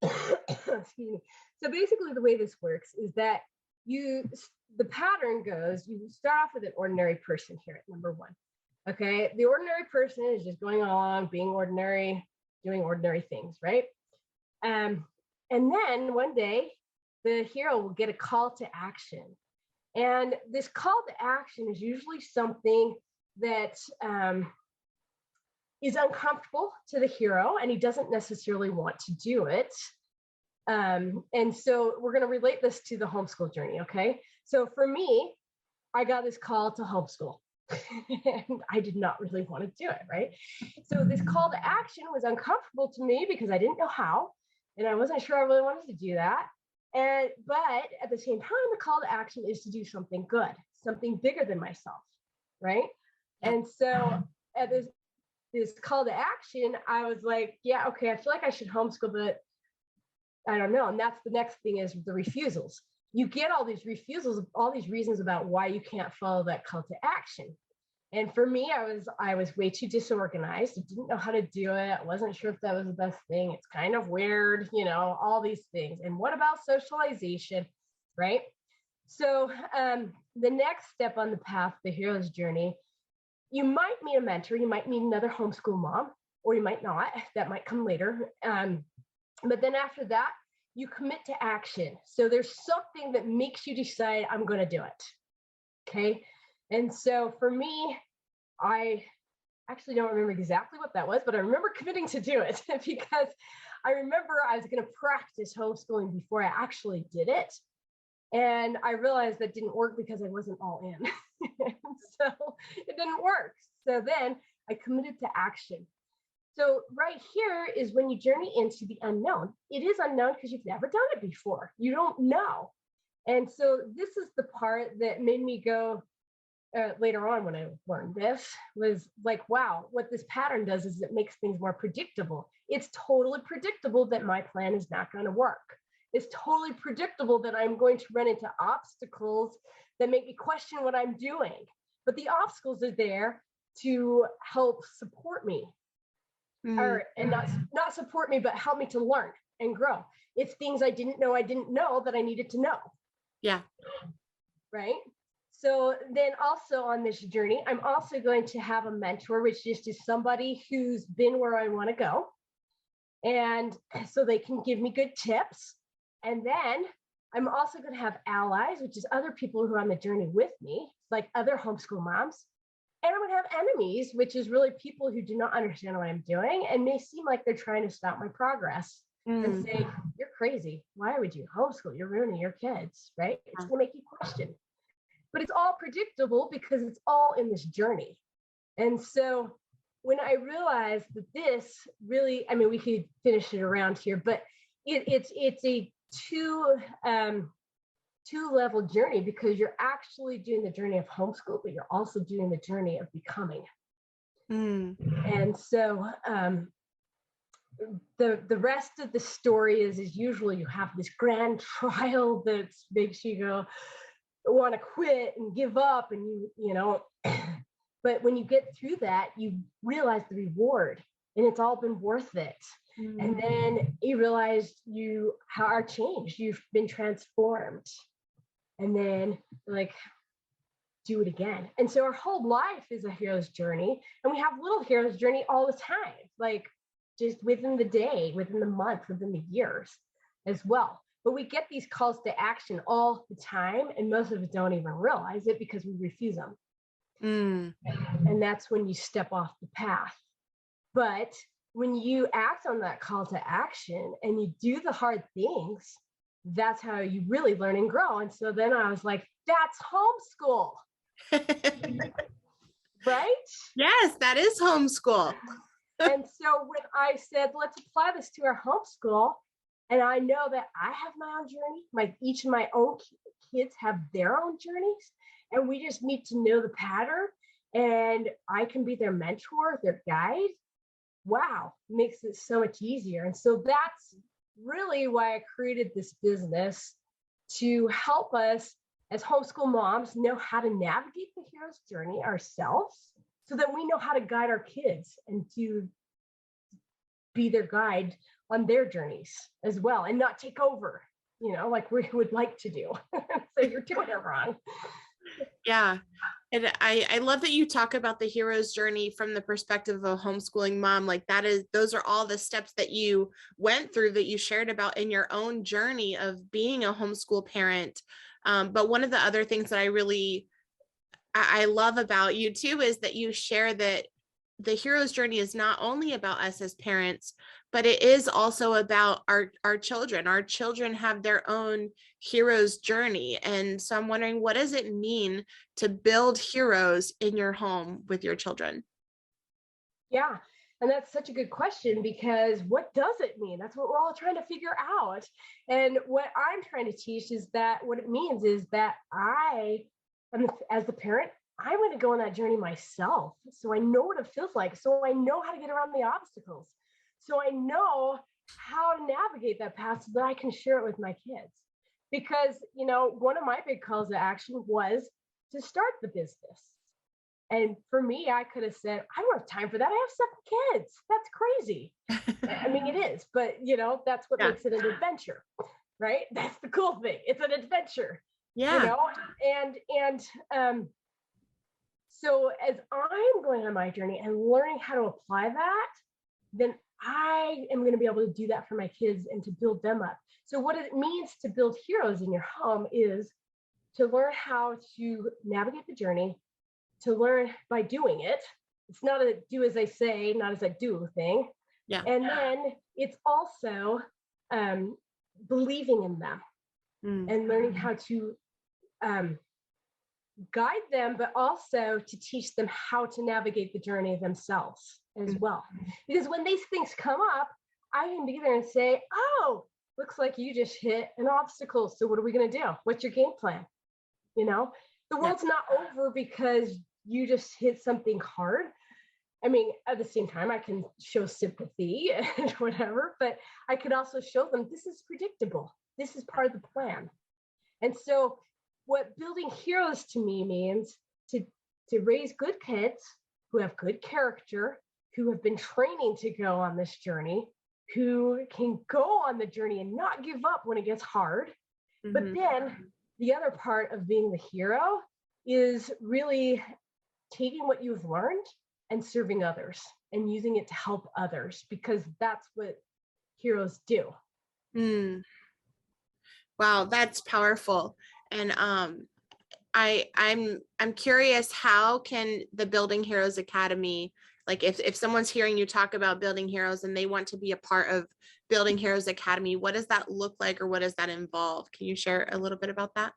Excuse me. So basically the way this works is that the pattern goes, you start off with an ordinary person here at number one. Okay, the ordinary person is just going along, being ordinary, doing ordinary things, right? And then one day, the hero will get a call to action. And this call to action is usually something that is uncomfortable to the hero, and he doesn't necessarily want to do it. And so we're going to relate this to the homeschool journey, okay? So for me, I got this call to homeschool. And I did not really want to do it, right? So this call to action was uncomfortable to me because I didn't know how, and I wasn't sure I really wanted to do that. But at the same time, the call to action is to do something good, something bigger than myself, right? And so at this call to action, I was like, yeah, okay, I feel like I should homeschool, but I don't know. And that's the next thing, is the refusals. You get all these refusals, all these reasons about why you can't follow that call to action. And for me, I was way too disorganized. I didn't know how to do it. I wasn't sure if that was the best thing. It's kind of weird, all these things. And what about socialization, right? So the next step on the path, the hero's journey, you might meet a mentor, you might meet another homeschool mom, or you might not. That might come later. But then after that, you commit to action. So there's something that makes you decide, I'm going to do it. Okay. And so for me, I actually don't remember exactly what that was, but I remember committing to do it because I remember I was going to practice homeschooling before I actually did it. And I realized that didn't work because I wasn't all in. So it didn't work. So then I committed to action. So right here is when you journey into the unknown. It is unknown because you've never done it before. You don't know. And so this is the part that made me go later on when I learned this, was like, wow, what this pattern does is it makes things more predictable. It's totally predictable that my plan is not going to work. It's totally predictable that I'm going to run into obstacles that make me question what I'm doing. But the obstacles are there to help support me. And not support me, but help me to learn and grow. It's things I didn't know that I needed to know. Yeah. Right. So then also on this journey, I'm also going to have a mentor, which is just somebody who's been where I want to go. And so they can give me good tips. And then I'm also going to have allies, which is other people who are on the journey with me, like other homeschool moms. And I'm going to have enemies, which is really people who do not understand what I'm doing and may seem like they're trying to stop my progress and say, you're crazy. Why would you homeschool? You're ruining your kids, right? It's going to make you question. But it's all predictable because it's all in this journey. And so when I realized that this really, I mean, we could finish it around here, but it's a two-level journey, because you're actually doing the journey of homeschool, but you're also doing the journey of becoming. And so the rest of the story is usually you have this grand trial that makes you go want to quit and give up, and you know but when you get through that, you realize the reward and it's all been worth it. And then you realize you are changed, you've been transformed, and then like do it again. And so our whole life is a hero's journey, and we have little hero's journey all the time, like just within the day, within the month, within the years as well. But we get these calls to action all the time, and most of us don't even realize it because we refuse them. And that's when you step off the path. But when you act on that call to action and you do the hard things, that's how you really learn and grow. And so then I was like, that's homeschool. Right? Yes, that is homeschool. And so when I said, let's apply this to our homeschool, and I know that I have my own journey, each of my own kids have their own journeys, and we just need to know the pattern, and I can be their mentor, their guide. Wow, makes it so much easier. And so that's really why I created this business, to help us as homeschool moms know how to navigate the hero's journey ourselves, so that we know how to guide our kids and to be their guide on their journeys as well, and not take over, like we would like to do. So you're doing it wrong. Yeah. And I love that you talk about the hero's journey from the perspective of a homeschooling mom. Like those are all the steps that you went through, that you shared about in your own journey of being a homeschool parent. But one of the other things that I love about you too, is that you share that the hero's journey is not only about us as parents, but it is also about our children. Our children have their own hero's journey. And so I'm wondering, what does it mean to build heroes in your home with your children? Yeah. And that's such a good question, because what does it mean? That's what we're all trying to figure out. And what I'm trying to teach is that what it means is that as the parent, I'm going to go on that journey myself. So I know what it feels like. So I know how to get around the obstacles. So I know how to navigate that path so that I can share it with my kids. Because, one of my big calls to action was to start the business. And for me, I could have said, I don't have time for that. I have 7 kids. That's crazy. I mean, it is, but that's what makes it an adventure, right? That's the cool thing. It's an adventure. Yeah. So as I'm going on my journey and learning how to apply that, then I am going to be able to do that for my kids and to build them up. So what it means to build heroes in your home is to learn how to navigate the journey, to learn by doing it. It's not a do as I say, not as I do thing. Yeah. And then it's also believing in them and learning how to guide them, but also to teach them how to navigate the journey themselves as well. Because when these things come up, I can be there and say, oh, looks like you just hit an obstacle. So what are we going to do? What's your game plan? The world's not over because you just hit something hard. I mean, at the same time, I can show sympathy and whatever, but I could also show them this is predictable. This is part of the plan. And so what building heroes to me means to raise good kids who have good character, who have been training to go on this journey, who can go on the journey and not give up when it gets hard. But then the other part of being the hero is really taking what you've learned and serving others and using it to help others, because that's what heroes do. Wow, that's powerful. And I'm curious, how can the Building Heroes Academy, like if someone's hearing you talk about building heroes and they want to be a part of Building Heroes Academy, what does that look like, or what does that involve? Can you share a little bit about that?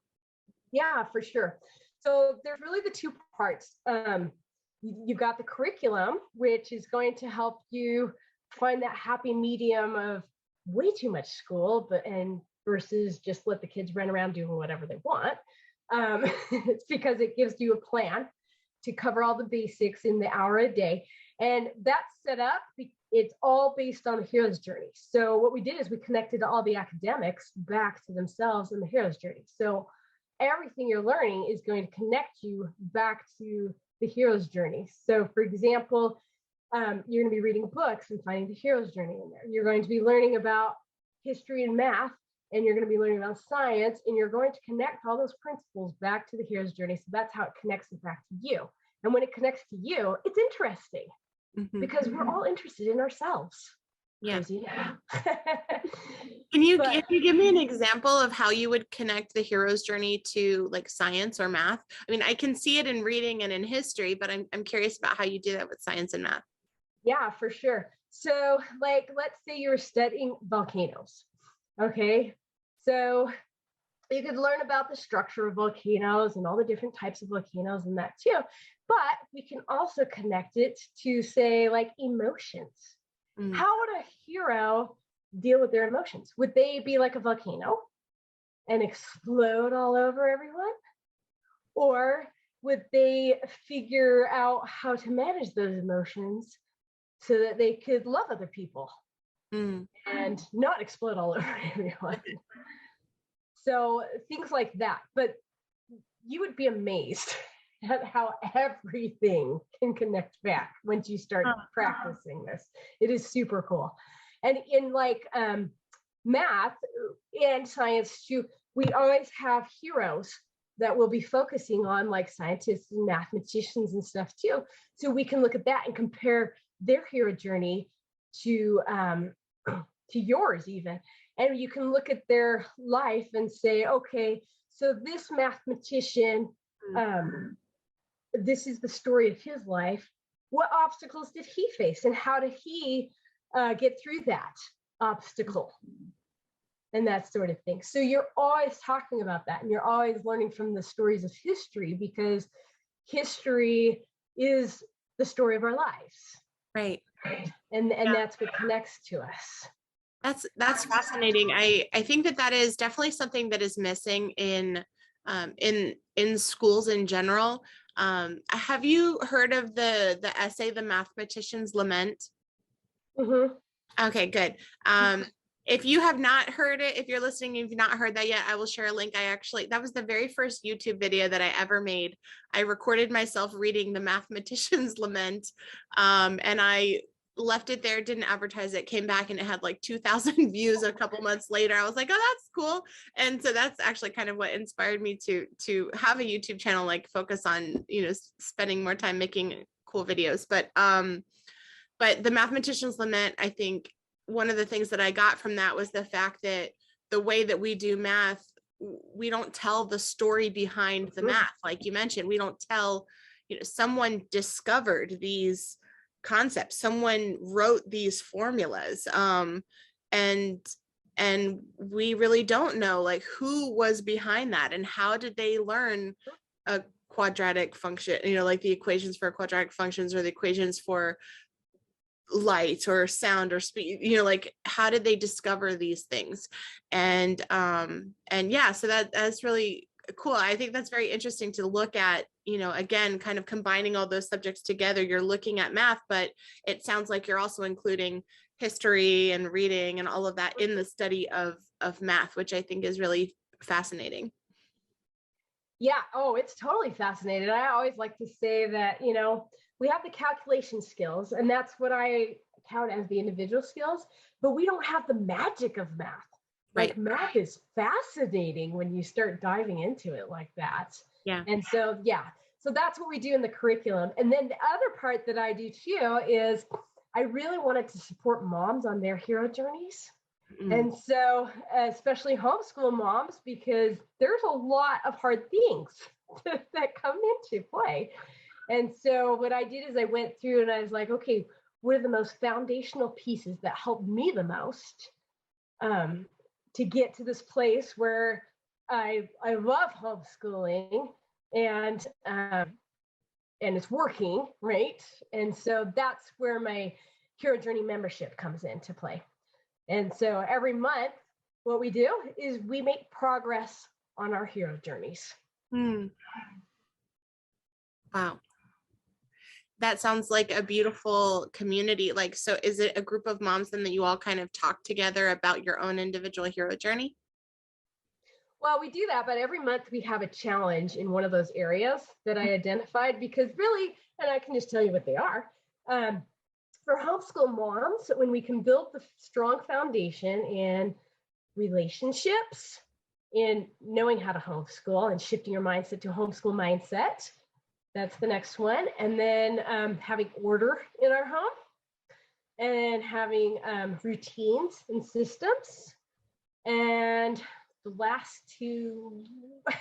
Yeah, for sure. So there's really the two parts. You've got the curriculum, which is going to help you find that happy medium of way too much school, versus just let the kids run around doing whatever they want. It's because it gives you a plan to cover all the basics in the hour a day. And that's set up, it's all based on the hero's journey. So what we did is we connected all the academics back to themselves in the hero's journey. So everything you're learning is going to connect you back to the hero's journey. So for example, you're going to be reading books and finding the hero's journey in there. You're going to be learning about history and math, and you're going to be learning about science, and you're going to connect all those principles back to the hero's journey. So that's how it connects it back to you. And when it connects to you, it's interesting because we're all interested in ourselves. Yeah. Can you give me an example of how you would connect the hero's journey to like science or math? I mean, I can see it in reading and in history, but I'm curious about how you do that with science and math. Yeah, for sure. So like, let's say you're studying volcanoes. Okay. So you could learn about the structure of volcanoes and all the different types of volcanoes and that too. But we can also connect it to, say, like emotions. How would a hero deal with their emotions? Would they be like a volcano and explode all over everyone? Or would they figure out how to manage those emotions so that they could love other people and not explode all over everyone? So things like that. But you would be amazed at how everything can connect back once you start practicing this. It is super cool. And in like math and science too, we always have heroes that we'll be focusing on, like scientists and mathematicians and stuff too. So we can look at that and compare their hero journey to yours even. And you can look at their life and say, okay, so this mathematician, this is the story of his life. What obstacles did he face, and how did he get through that obstacle? And that sort of thing. So you're always talking about that, and you're always learning from the stories of history, because history is the story of our lives. Right. And that's what connects to us. That's fascinating. I think that is definitely something that is missing in schools in general. Have you heard of the essay, The Mathematician's Lament? Okay, good. If you have not heard it, if you're listening, if you've not heard that yet, I will share a link. That was the very first YouTube video that I ever made. I recorded myself reading The Mathematician's Lament, and I left it there, didn't advertise it, came back and it had like 2,000 views a couple months later. I was like, oh, that's cool. And so that's actually kind of what inspired me to have a YouTube channel, like focus on, spending more time making cool videos. But The Mathematician's Lament, I think one of the things that I got from that was the fact that the way that we do math, we don't tell the story behind the math. Like you mentioned, we don't tell, someone discovered these concepts, someone wrote these formulas, and we really don't know like who was behind that and how did they learn a quadratic function, like the equations for quadratic functions or the equations for light or sound or speed, like how did they discover these things? And yeah, so that's really cool. I think that's very interesting to look at, again, kind of combining all those subjects together. You're looking at math, but it sounds like you're also including history and reading and all of that in the study of math, which I think is really fascinating. Yeah. Oh, it's totally fascinating. I always like to say that, we have the calculation skills, and that's what I count as the individual skills, but we don't have the magic of math. Like math is fascinating when you start diving into it like that. Yeah. And so, so that's what we do in the curriculum. And then the other part that I do too is I really wanted to support moms on their hero journeys. And so, especially homeschool moms, because there's a lot of hard things that come into play. And so what I did is I went through and I was like, okay, what are the most foundational pieces that helped me the most to get to this place where I love homeschooling and it's working, right? And so that's where my Hero Journey membership comes into play. And so every month, what we do is we make progress on our hero journeys. Wow. That sounds like a beautiful community. Like, so is it a group of moms then that you all kind of talk together about your own individual hero journey? Well, we do that, but every month we have a challenge in one of those areas that I identified, because really, and I can just tell you what they are. For homeschool moms, when we can build the strong foundation in relationships, in knowing how to homeschool and shifting your mindset to a homeschool mindset, that's the next one. And then having order in our home and having routines and systems. And the last two,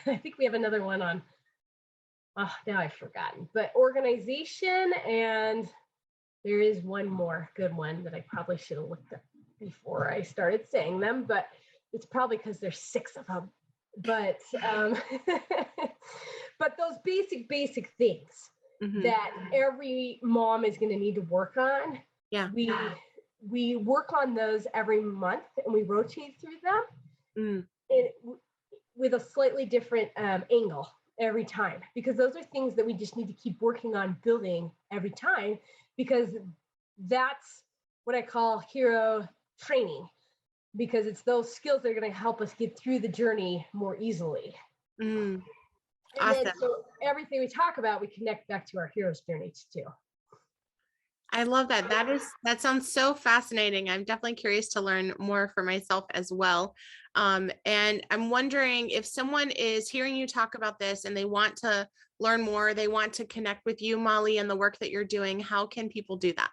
I think we have another one on, now I've forgotten, but organization, and there is one more good one that I probably should have looked at before I started saying them, but it's probably because there's 6 of them. But but those basic things that every mom is going to need to work on. Yeah. We work on those every month and we rotate through them with a slightly different angle every time, because those are things that we just need to keep working on building every time, because that's what I call hero training, because it's those skills that are going to help us get through the journey more easily. Awesome. And then, so everything we talk about, we connect back to our hero's journeys too. I love that. That sounds so fascinating. I'm definitely curious to learn more for myself as well. And I'm wondering if someone is hearing you talk about this and they want to learn more, they want to connect with you, Molly, and the work that you're doing, how can people do that?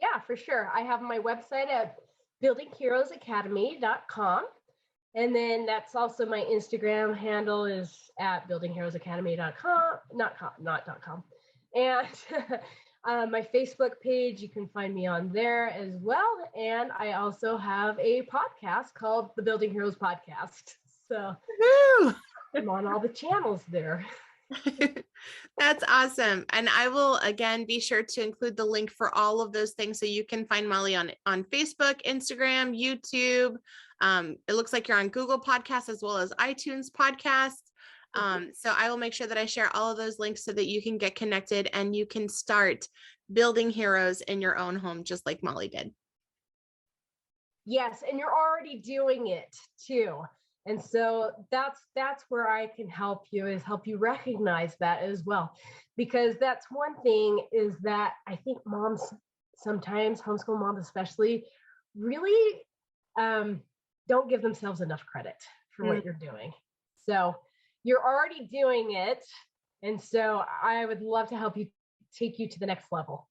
Yeah, for sure. I have my website at buildingheroesacademy.com. And then that's also my Instagram handle is at buildingheroesacademy.com, not .com. And my Facebook page, you can find me on there as well. And I also have a podcast called the Building Heroes Podcast. So I'm on all the channels there. That's awesome. And I will again be sure to include the link for all of those things so you can find Molly on Facebook, Instagram, YouTube. It looks like you're on Google Podcasts as well as iTunes Podcasts. So I will make sure that I share all of those links so that you can get connected and you can start building heroes in your own home, just like Molly did. Yes, and you're already doing it too. And so that's where I can help you recognize that as well. Because that's one thing is that I think moms sometimes, homeschool moms especially, really don't give themselves enough credit for what you're doing. So you're already doing it. And so I would love to help you take you to the next level.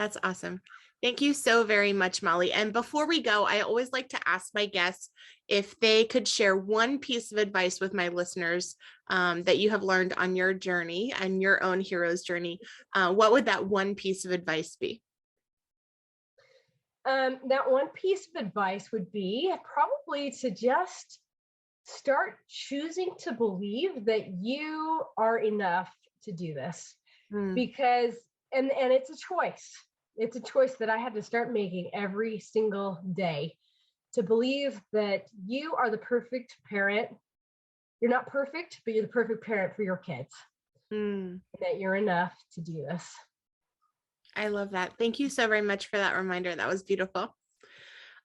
That's awesome. Thank you so very much, Molly. And before we go, I always like to ask my guests if they could share one piece of advice with my listeners that you have learned on your journey and your own hero's journey. What would that one piece of advice be? That one piece of advice would be probably to just start choosing to believe that you are enough to do this. Because, and it's a choice. It's a choice that I had to start making every single day, to believe that you are the perfect parent. You're not perfect, but you're the perfect parent for your kids. That you're enough to do this. I love that. Thank you so very much for that reminder. That was beautiful.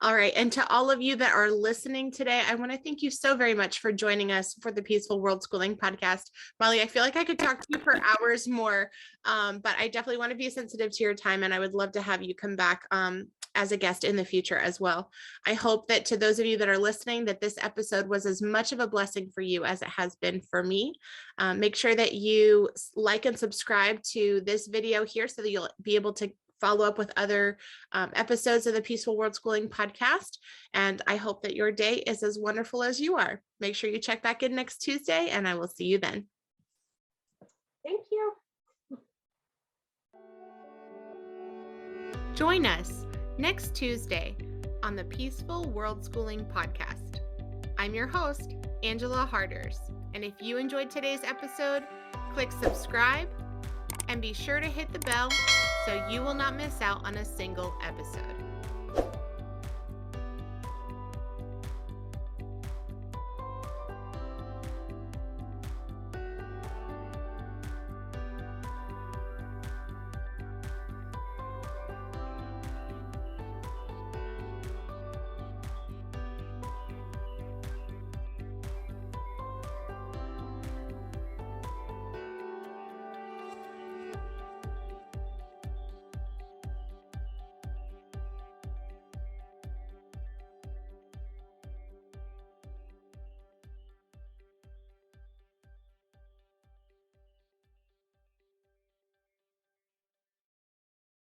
All right. And to all of you that are listening today, I want to thank you so very much for joining us for the Peaceful Worldschooling Podcast. Molly, I feel like I could talk to you for hours more, but I definitely want to be sensitive to your time, and I would love to have you come back as a guest in the future as well. I hope that to those of you that are listening, that this episode was as much of a blessing for you as it has been for me. Make sure that you like and subscribe to this video here so that you'll be able to follow up with other episodes of the Peaceful Worldschooling Podcast. And I hope that your day is as wonderful as you are. Make sure you check back in next Tuesday, and I will see you then. Thank you. Join us next Tuesday on the Peaceful Worldschooling Podcast. I'm your host, Angela Harders. And if you enjoyed today's episode, click subscribe and be sure to hit the bell so you will not miss out on a single episode.